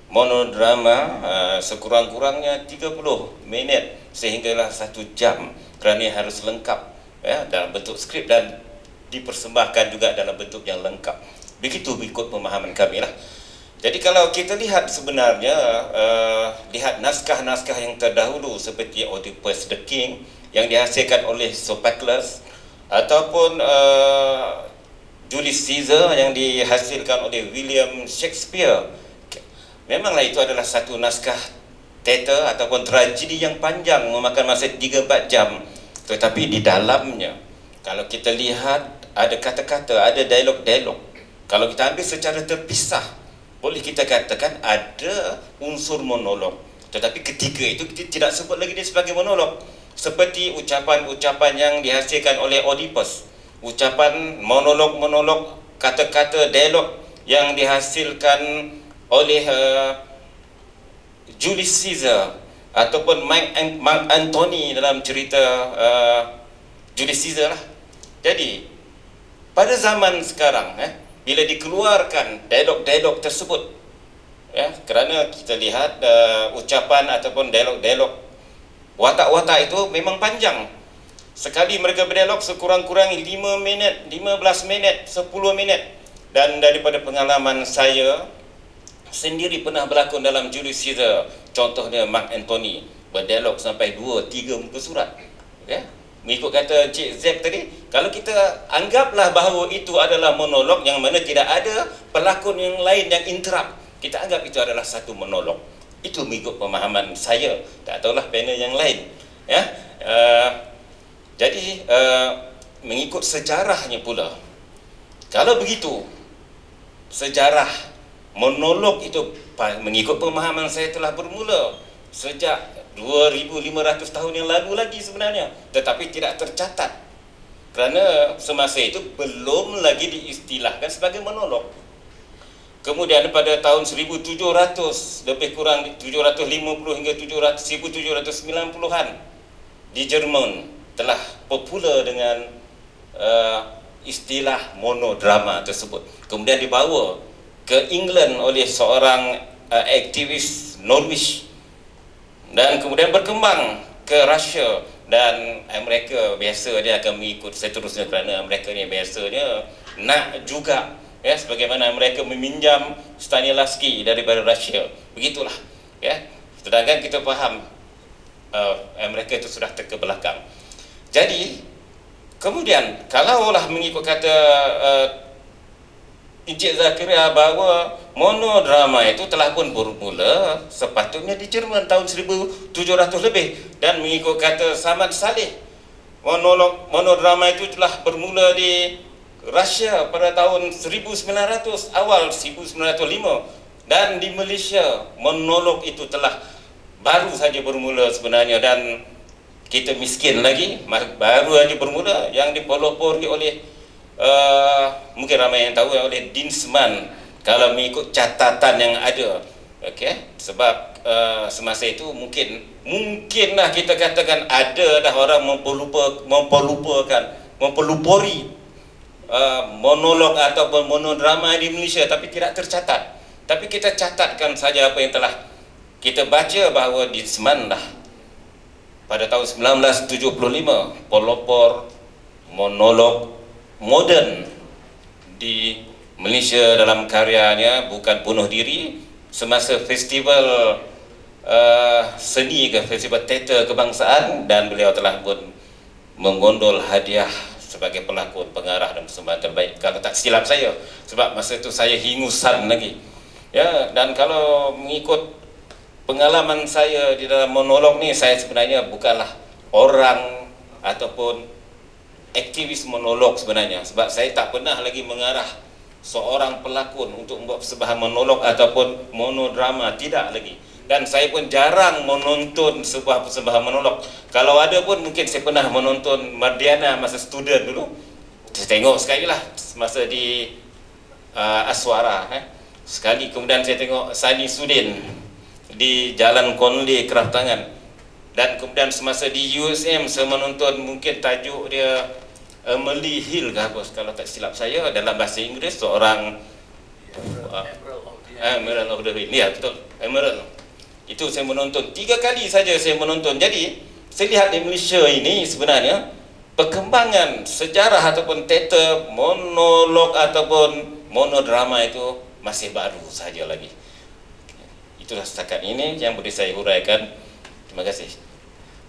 monodrama, sekurang-kurangnya 30 minit sehinggalah 1 jam, kerana harus lengkap, ya, dalam bentuk skrip dan dipersembahkan juga dalam bentuk yang lengkap. Begitu ikut pemahaman kami lah. Jadi kalau kita lihat sebenarnya, lihat naskah-naskah yang terdahulu seperti Oedipus the King yang dihasilkan oleh Sophocles, ataupun Julius Caesar yang dihasilkan oleh William Shakespeare, memanglah itu adalah satu naskah teater ataupun tragedi yang panjang, memakan masa 3-4 jam. Tetapi di dalamnya, kalau kita lihat, ada kata-kata, ada dialog-dialog. Kalau kita ambil secara terpisah, boleh kita katakan ada unsur monolog, Tetapi ketika itu kita tidak sebut lagi dia sebagai monolog. Seperti ucapan-ucapan yang dihasilkan oleh Oedipus, ucapan monolog-monolog, kata-kata dialog yang dihasilkan oleh Julius Caesar ataupun Mark Antony dalam cerita Julius Caesar lah. Jadi pada zaman sekarang bila dikeluarkan dialog-dialog tersebut, kerana kita lihat ucapan ataupun dialog-dialog, watak-watak itu memang panjang. Sekali mereka berdialog sekurang-kurangnya 5 minit, 15 minit, 10 minit. Dan daripada pengalaman saya sendiri pernah berlakon dalam Julius Caesar, contohnya Mark Antony berdialog sampai 2-3 muka surat. Mengikut kata Cik Zek tadi, kalau kita anggaplah bahawa itu adalah monolog yang mana tidak ada pelakon yang lain yang interrupt, kita anggap itu adalah satu monolog. Itu mengikut pemahaman saya, tak tahulah panel yang lain. Jadi mengikut sejarahnya pula, kalau begitu sejarah monolog itu mengikut pemahaman saya telah bermula sejak 2500 tahun yang lalu lagi sebenarnya, tetapi tidak tercatat kerana semasa itu belum lagi diistilahkan sebagai monolog. Kemudian pada tahun 1700, lebih kurang 750 hingga 1790-an, di Jerman telah popular dengan istilah monodrama tersebut. Kemudian dibawa ke England oleh seorang aktivis Norwich, dan kemudian berkembang ke Rusia dan Amerika. Biasa dia akan mengikut seterusnya kerana mereka ni biasanya nak juga sebagaimana mereka meminjam Stanislavski daripada Rusia. Begitulah. Sedangkan kita faham mereka itu sudah terkebelakang. Jadi kemudian kalaulah mengikut kata Encik Zakaria bahawa monodrama itu telah pun bermula sepatutnya di Jerman tahun 1700 lebih, dan mengikut kata Samad Saleh, monodrama itu telah bermula di Rusia pada tahun 1900, awal 1905, dan di Malaysia monolog itu telah baru saja bermula sebenarnya, dan kita miskin lagi, baru saja bermula, yang dipelopori oleh mungkin ramai yang tahu oleh Dinsman kalau mengikut catatan yang ada. Sebab semasa itu mungkinlah kita katakan ada dah orang mempelupuri monolog ataupun monodrama di Malaysia, tapi tidak tercatat. Tapi kita catatkan saja apa yang telah kita baca, bahawa Dinsman dah pada tahun 1975 pelopor monolog moden di Malaysia dalam karyanya Bukan Bunuh Diri, semasa festival seni ke festival teater kebangsaan, dan beliau telah pun menggondol hadiah sebagai pelakon, pengarah dan persembahan terbaik, kalau tak silap saya, sebab masa itu saya hingusan lagi. Dan kalau mengikut pengalaman saya di dalam monolog ni, saya sebenarnya bukanlah orang ataupun aktivis monolog sebenarnya, sebab saya tak pernah lagi mengarah seorang pelakon untuk membuat persembahan monolog ataupun monodrama, tidak lagi. Dan saya pun jarang menonton sebuah persembahan monolog. Kalau ada pun mungkin saya pernah menonton Mardiana masa student dulu. Saya tengok sekali lah masa di Aswara sekali. Kemudian saya tengok Sani Sudin di Jalan Conley Kraftangan. Dan kemudian semasa di USM saya menonton, mungkin tajuk dia Emily Hill ke apa, kalau tak silap saya, dalam bahasa Inggeris, seorang Emerald of the Hill. Ya, betul, Emerald. Itu saya menonton 3 kali saja saya menonton. Jadi saya lihat di Malaysia ini sebenarnya perkembangan sejarah ataupun teater monolog ataupun monodrama itu masih baru saja lagi. Itulah setakat ini yang boleh saya huraikan. Terima kasih.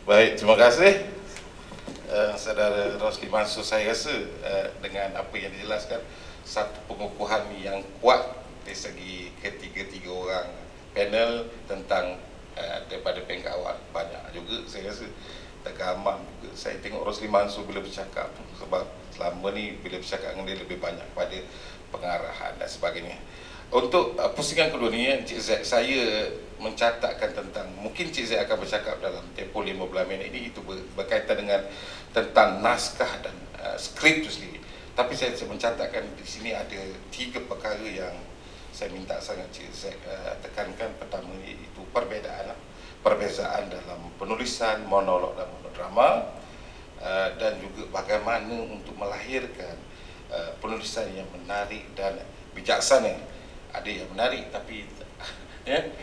Baik, terima kasih Saudara Rosli Mansur. Saya rasa dengan apa yang dijelaskan, satu pengukuhan yang kuat dari segi ketiga-tiga orang panel tentang daripada peringkat awal. Banyak juga saya rasa tergamam juga. Saya tengok Rosli Mansur bila bercakap, sebab selama ni bila bercakap dengan dia lebih banyak pada pengarahan dan sebagainya. Untuk pusingan kedua ni, Encik Z, saya mencatatkan tentang, mungkin Encik Z akan bercakap dalam tempoh 15 minit ini, itu berkaitan dengan tentang naskah dan skrip itu sendiri. Tapi saya mencatatkan di sini ada 3 perkara yang saya minta sangat Encik Z tekankan. Pertama iaitu perbezaan dalam penulisan monolog dan monodrama, dan juga bagaimana untuk melahirkan penulisan yang menarik dan bijaksana. Ada yang menarik tapi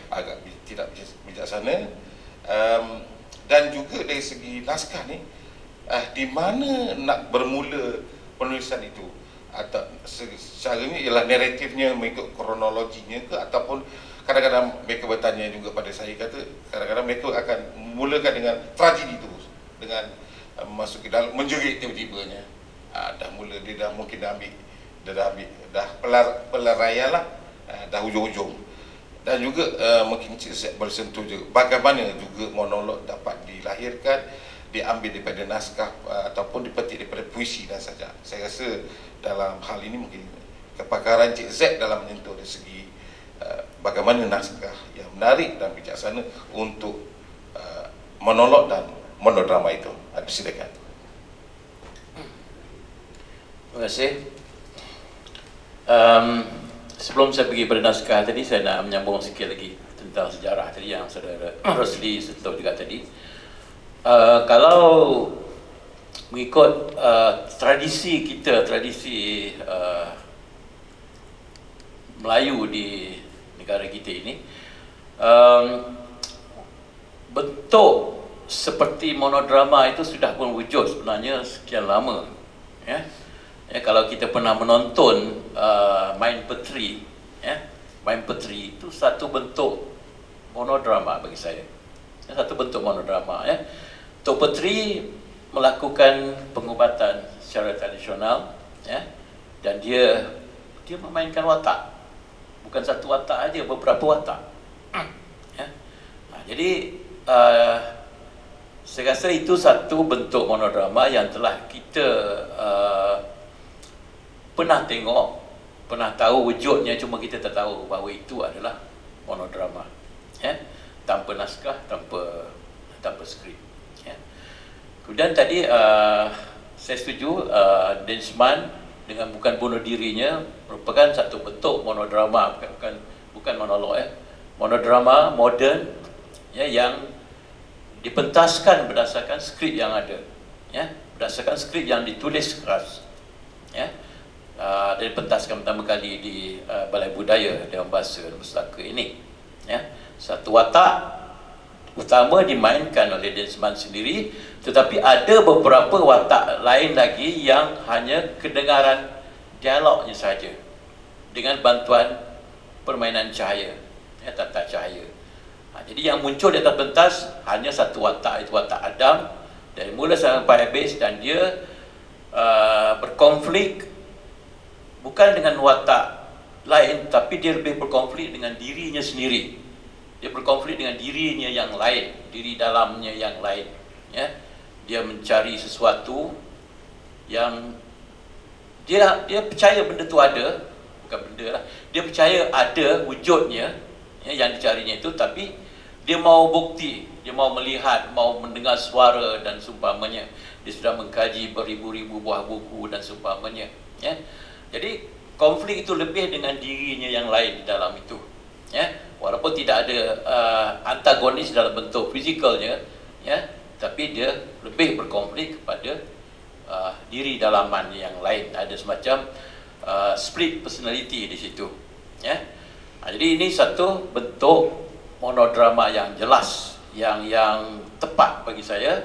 agak tidak bijaksana, dan juga dari segi naskah ni, di mana nak bermula penulisan itu, atau secara ni ialah naratifnya mengikut kronologinya ke, ataupun kadang-kadang mereka bertanya juga pada saya, kata kadang-kadang mereka akan memulakan dengan tragedi terus, dengan masuk ke dalam menjerit tiba-tibanya, dah mula dia dah mungkin dah pelaraian lah, dah hujung-hujung. Dan juga mungkin Encik boleh sentuh juga bagaimana juga monolog dapat dilahirkan, diambil daripada naskah ataupun dipetik daripada puisi dan sajak. Saya rasa dalam hal ini mungkin kepakaran Encik Z dalam menyentuh dari segi bagaimana naskah yang menarik dan bijaksana untuk monolog dan monodrama itu. Silakan. Terima kasih. Sebelum saya pergi pada naskah tadi, saya nak menyambung sikit lagi tentang sejarah tadi yang saudara Rosli sentuh juga tadi. Kalau mengikut tradisi kita, tradisi Melayu di negara kita ini, bentuk seperti monodrama itu sudah pun wujud sebenarnya sekian lama, ya. Kalau kita pernah menonton Main Petri, Main Petri itu satu bentuk monodrama bagi saya, satu bentuk monodrama. Tok Petri melakukan pengubatan secara tradisional, dan dia memainkan watak, bukan satu watak aja, beberapa watak. Jadi saya rasa itu satu bentuk monodrama yang telah kita pernah tengok, pernah tahu wujudnya, cuma kita tak tahu bahawa itu adalah monodrama, tanpa naskah, tanpa skrip. Kemudian tadi saya setuju, Densman dengan bukan bunuh dirinya merupakan satu bentuk monodrama, bukan monolog, monodrama moden, yang dipentaskan berdasarkan skrip yang ada, berdasarkan skrip yang ditulis keras, dan dipentaskan pertama kali di Balai Budaya Dewan Bahasa dan Pustaka ini. Satu watak utama dimainkan oleh Densman sendiri, tetapi ada beberapa watak lain lagi yang hanya kedengaran dialognya saja dengan bantuan permainan cahaya, tata cahaya. Jadi yang muncul di atas pentas hanya satu watak, itu watak Adam, dari mula sampai habis, dan dia berkonflik bukan dengan watak lain, tapi dia lebih berkonflik dengan dirinya sendiri. Dia berkonflik dengan dirinya yang lain, diri dalamnya yang lain. Dia mencari sesuatu yang dia percaya benda tu ada, bukan benda lah, dia percaya ada wujudnya, yang dicarinya itu, tapi dia mau bukti, dia mau melihat, mau mendengar suara dan seumpamanya. Dia sudah mengkaji beribu-ribu buah buku dan seumpamanya. Jadi konflik itu lebih dengan dirinya yang lain di dalam itu. Walaupun tidak ada antagonis dalam bentuk fizikalnya, tapi dia lebih berkonflik kepada diri dalaman yang lain. Ada semacam split personality di situ. Jadi ini satu bentuk monodrama yang jelas, yang tepat bagi saya,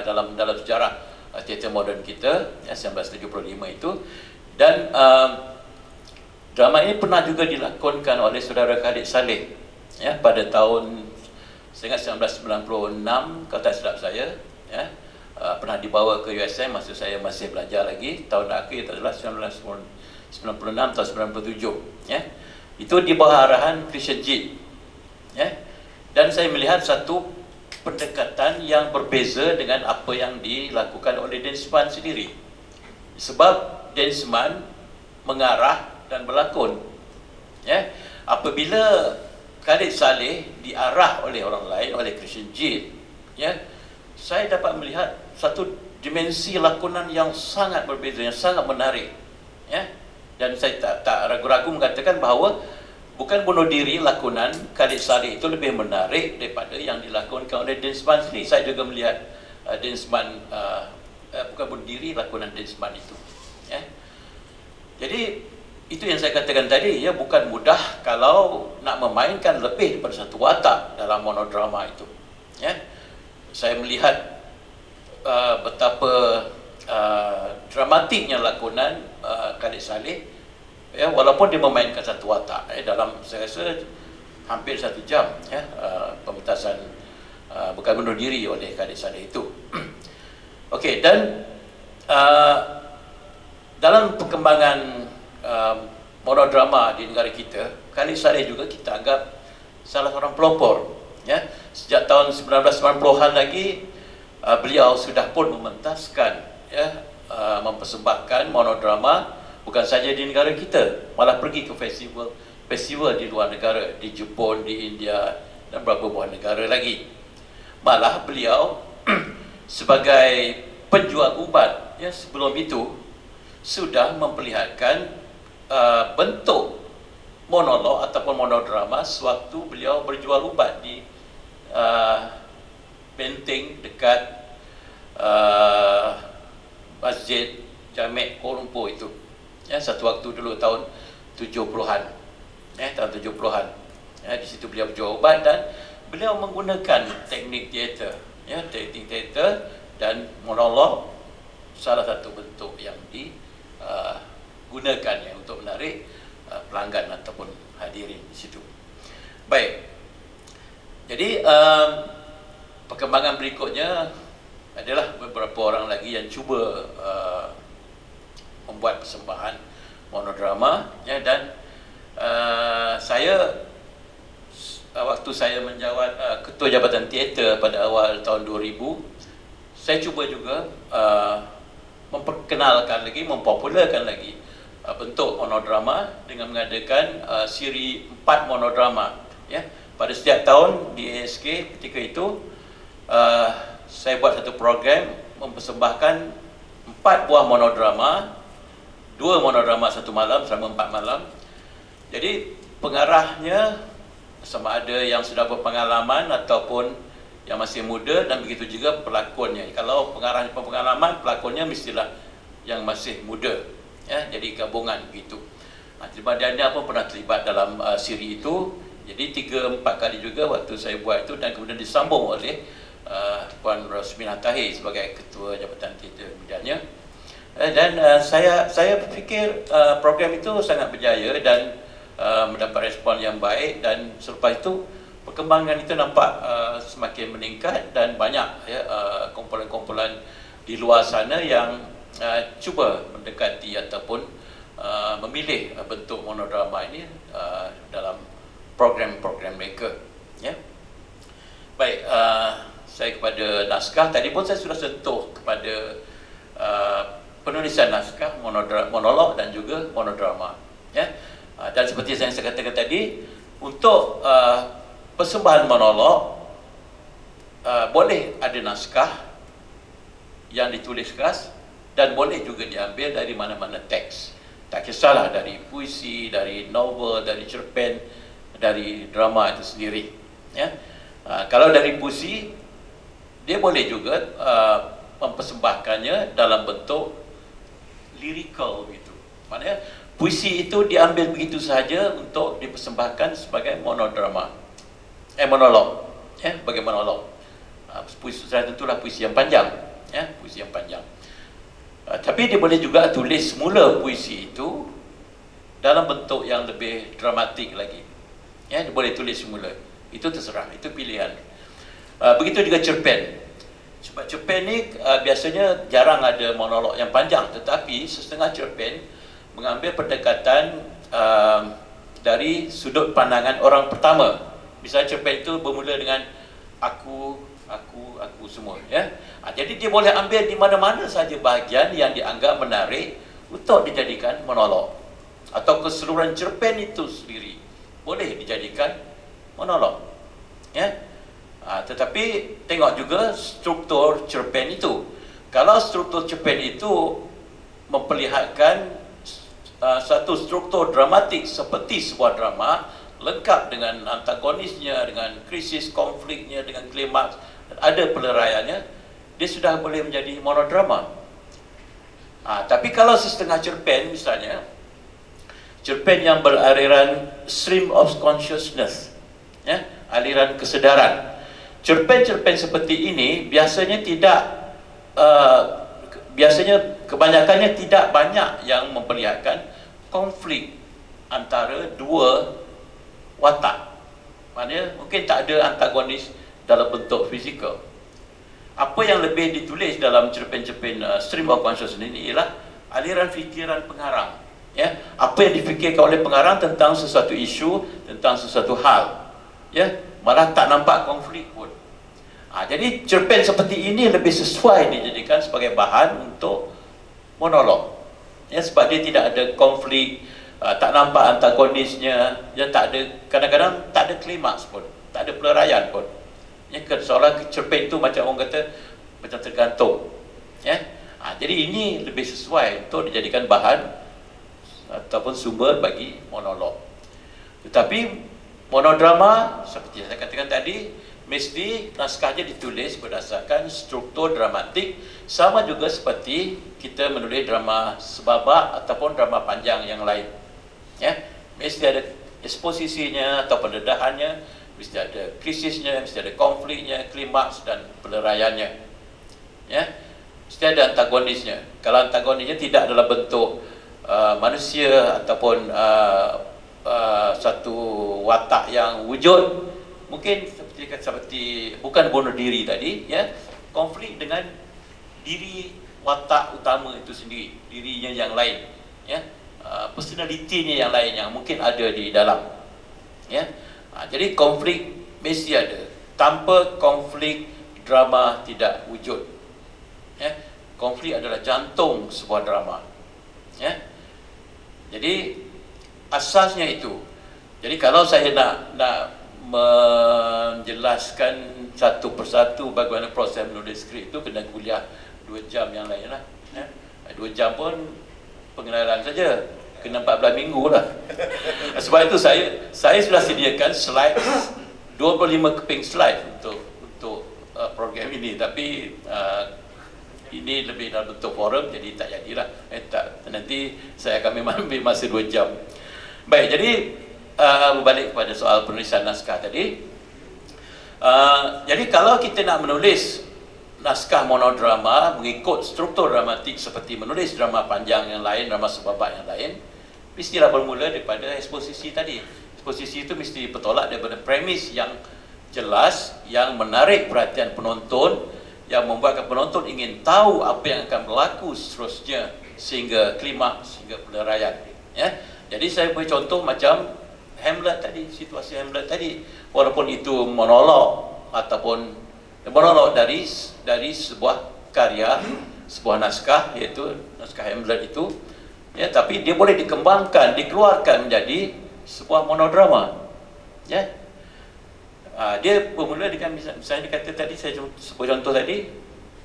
dalam sejarah teater moden kita, 1975 itu. Dan drama ini pernah juga dilakonkan oleh saudara Khalid Saleh, pada tahun, saya ingat 1996, kalau tak silap saya, pernah dibawa ke USM masa saya masih belajar lagi, tahun akhir adalah 1996 atau 97. Itu di bawah arahan Christian Jit. Dan saya melihat satu pendekatan yang berbeza dengan apa yang dilakukan oleh Densman sendiri. Sebab Densman mengarah dan berlakon, Ya, apabila Khalid Saleh diarah oleh orang lain, oleh Christian Jin, ya, saya dapat melihat satu dimensi lakonan yang sangat berbeza, yang sangat menarik, ya. Dan saya tak ragu-ragu mengatakan bahawa bukan bunuh diri lakonan Khalid Saleh itu lebih menarik daripada yang dilakonkan oleh Densman sendiri. Saya juga melihat Densman bukan bunuh diri lakonan Densman itu, ya. Jadi itu yang saya katakan tadi, ya, bukan mudah kalau nak memainkan lebih daripada satu watak dalam monodrama itu, ya. Saya melihat betapa dramatiknya lakonan Khalid Saleh, ya, walaupun dia memainkan satu watak dalam, saya rasa hampir 1 jam, ya, pementasan bukan bunuh diri oleh Khalid Saleh itu. Okey, dan dalam perkembangan monodrama di negara kita, Khalid Saleh juga kita anggap salah seorang pelopor, ya. Sejak tahun 1990-an lagi beliau sudah pun mementaskan, ya, mempersembahkan monodrama bukan saja di negara kita, malah pergi ke festival di luar negara, di Jepun, di India dan beberapa buah negara lagi. Malah beliau sebagai penjual ubat, ya, sebelum itu sudah memperlihatkan bentuk monolog ataupun monodrama sewaktu beliau berjual ubat di benteng dekat Masjid Jamek Kuala Lumpur itu, ya, satu waktu dulu tahun 70-an, ya, tahun 70-an, ya, di situ beliau berjual ubat dan beliau menggunakan teknik teater, ya, teknik teater dan monolog salah satu bentuk yang digunakan, ya, untuk menarik pelanggan ataupun hadirin di situ. Baik, jadi perkembangan berikutnya adalah beberapa orang lagi yang cuba membuat persembahan monodrama, ya, dan saya waktu saya menjawat Ketua Jabatan Teater pada awal tahun 2000, saya cuba juga memperkenalkan lagi, mempopularkan lagi bentuk monodrama dengan mengadakan siri 4 monodrama, ya. Pada setiap tahun di ASK ketika itu saya buat satu program mempersembahkan 4 buah monodrama, 2 monodrama satu malam selama 4 malam. Jadi pengarahnya sama ada yang sudah berpengalaman ataupun yang masih muda, dan begitu juga pelakonnya. Kalau pengarahnya berpengalaman, pelakonnya mestilah yang masih muda, ya. Jadi gabungan begitu. Terlibat Daniel pun pernah terlibat dalam siri itu. Jadi 3-4 kali juga waktu saya buat itu, dan kemudian disambung oleh Puan Rosminah Tahir sebagai Ketua Jabatan Teater Bidangnya. Dan saya berfikir program itu sangat berjaya dan mendapat respon yang baik, dan selepas itu perkembangan itu nampak semakin meningkat dan banyak, ya, kumpulan-kumpulan di luar sana yang cuba mendekati ataupun memilih bentuk monodrama ini dalam program-program mereka, ya. Baik, saya kepada naskah, tadi pun saya sudah sentuh kepada penulisan naskah monolog dan juga monodrama, ya. Dan seperti yang saya katakan tadi, untuk persembahan monolog boleh ada naskah yang ditulis khas dan boleh juga diambil dari mana-mana teks. Tak kisahlah dari puisi, dari novel, dari cerpen, dari drama itu sendiri, ya. Kalau dari puisi, dia boleh juga mempersembahkannya dalam bentuk lirikal gitu. Maknanya puisi itu diambil begitu saja untuk dipersembahkan sebagai monodrama, monolog, ya, sebagai monolog. Puisi tentulah puisi yang panjang, ya, puisi yang panjang. Tapi dia boleh juga tulis semula puisi itu dalam bentuk yang lebih dramatik lagi, ya, dia boleh tulis semula. Itu terserah, itu pilihan. Begitu juga cerpen. Sebab cerpen ni biasanya jarang ada monolog yang panjang, tetapi setengah cerpen mengambil pendekatan dari sudut pandangan orang pertama. Misalnya cerpen itu bermula dengan aku semua, ya. Jadi dia boleh ambil di mana-mana saja bahagian yang dianggap menarik untuk dijadikan monolog atau keseluruhan cerpen itu sendiri boleh dijadikan monolog. Ya. Tetapi tengok juga struktur cerpen itu. Kalau struktur cerpen itu memperlihatkan satu struktur dramatik seperti sebuah drama, lengkap dengan antagonisnya, dengan krisis konfliknya, dengan klimaks, ada peleraiannya, dia sudah boleh menjadi monodrama. Tapi kalau setengah cerpen misalnya, cerpen yang beraliran stream of consciousness, ya, aliran kesedaran. Cerpen-cerpen seperti ini biasanya kebanyakannya tidak banyak yang memperlihatkan konflik antara dua watak. Maknanya mungkin tak ada antagonis dalam bentuk fizikal. Apa yang lebih ditulis dalam cerpen-cerpen stream of consciousness ini ialah aliran fikiran pengarang. Ya, apa yang difikirkan oleh pengarang tentang sesuatu isu, tentang sesuatu hal. Ya, malah tak nampak konflik pun. Jadi cerpen seperti ini lebih sesuai dijadikan sebagai bahan untuk monolog. Ya, sebab dia tidak ada konflik, tak nampak antagonisnya, ya, tak ada, kadang-kadang tak ada klimaks pun, tak ada peleraian pun. Ya, seolah cerpen itu macam orang kata macam tergantung. Ya, jadi ini lebih sesuai untuk dijadikan bahan ataupun sumber bagi monolog. Tetapi monodrama seperti saya katakan tadi, mesti naskahnya ditulis berdasarkan struktur dramatik, sama juga seperti kita menulis drama sebabak ataupun drama panjang yang lain. Ya, mesti ada eksposisinya atau pendedahannya, mesti ada krisisnya, mesti ada konfliknya, klimaks dan peleraiannya. Ya, mesti ada antagonisnya. Kalau antagonisnya tidak dalam bentuk manusia ataupun satu watak yang wujud, mungkin seperti bukan bunuh diri tadi, ya, konflik dengan diri watak utama itu sendiri, dirinya yang lain, ya, personalitinya yang lain yang mungkin ada di dalam, ya. Jadi konflik mesti ada. Tanpa konflik drama tidak wujud. Ya, konflik adalah jantung sebuah drama. Ya, jadi asasnya itu. Jadi kalau saya nak menjelaskan satu persatu bagaimana proses menulis skrip itu, kena kuliah 2 jam yang lain lah. Ya. 2 jam pun pengenalan saja, kena 14 minggu lah. Sebab itu saya sudah sediakan slide 25 keping slide untuk program ini, tapi ini lebih dalam bentuk forum, jadi tak jadilah. Nanti saya akan memang ambil masa 2 jam. Baik, jadi berbalik kepada soal penulisan naskah tadi. Jadi kalau kita nak menulis naskah monodrama mengikut struktur dramatik seperti menulis drama panjang yang lain, drama sebabak yang lain, mestilah bermula daripada eksposisi tadi. Eksposisi itu mesti bertolak daripada premis yang jelas, yang menarik perhatian penonton, yang membuatkan penonton ingin tahu apa yang akan berlaku seterusnya sehingga klimaks, sehingga peleraian. Ya. Jadi saya beri contoh macam Hamlet tadi, situasi Hamlet tadi, walaupun itu monolog ataupun monolog dari sebuah karya, sebuah naskah, iaitu naskah Hamlet itu, ya, tapi dia boleh dikembangkan, dikeluarkan menjadi sebuah monodrama. Ya, dia bermula dengan misalnya dikata tadi, saya sebut contoh tadi,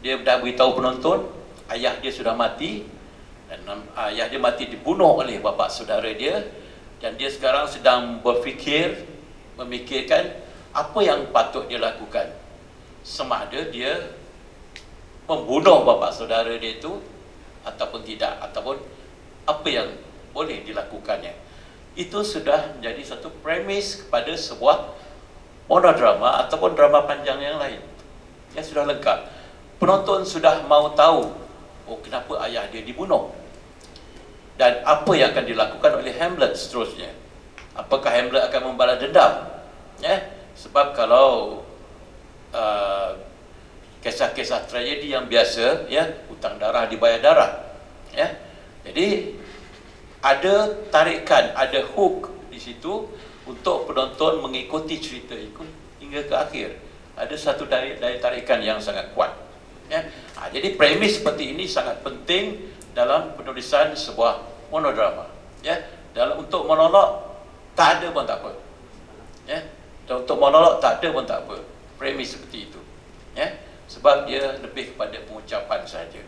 dia dah beritahu penonton ayah dia sudah mati, dan ayah dia mati dibunuh oleh bapa saudara dia. Dan dia sekarang sedang memikirkan apa yang patut dia lakukan. Sama ada dia membunuh bapa saudara dia itu ataupun tidak, ataupun apa yang boleh dilakukannya. Itu sudah menjadi satu premis kepada sebuah monodrama ataupun drama panjang yang lain. Ya, sudah lengkap. Penonton sudah mau tahu, oh, kenapa ayah dia dibunuh, dan apa yang akan dilakukan oleh Hamlet seterusnya. Apakah Hamlet akan membalas dendam? Ya, sebab kalau kisah-kisah tragedi yang biasa, ya, hutang darah dibayar darah. Ya, jadi ada tarikan, ada hook di situ untuk penonton mengikuti cerita itu hingga ke akhir. Ada satu daya tarikan yang sangat kuat. Ya, jadi premis seperti ini sangat penting dalam penulisan sebuah monodrama. Ya, dalam untuk monolog tak ada pun tak apa. Dan untuk monolog tak ada pun tak apa. Premis seperti itu. Ya. Sebab dia lebih kepada pengucapan saja.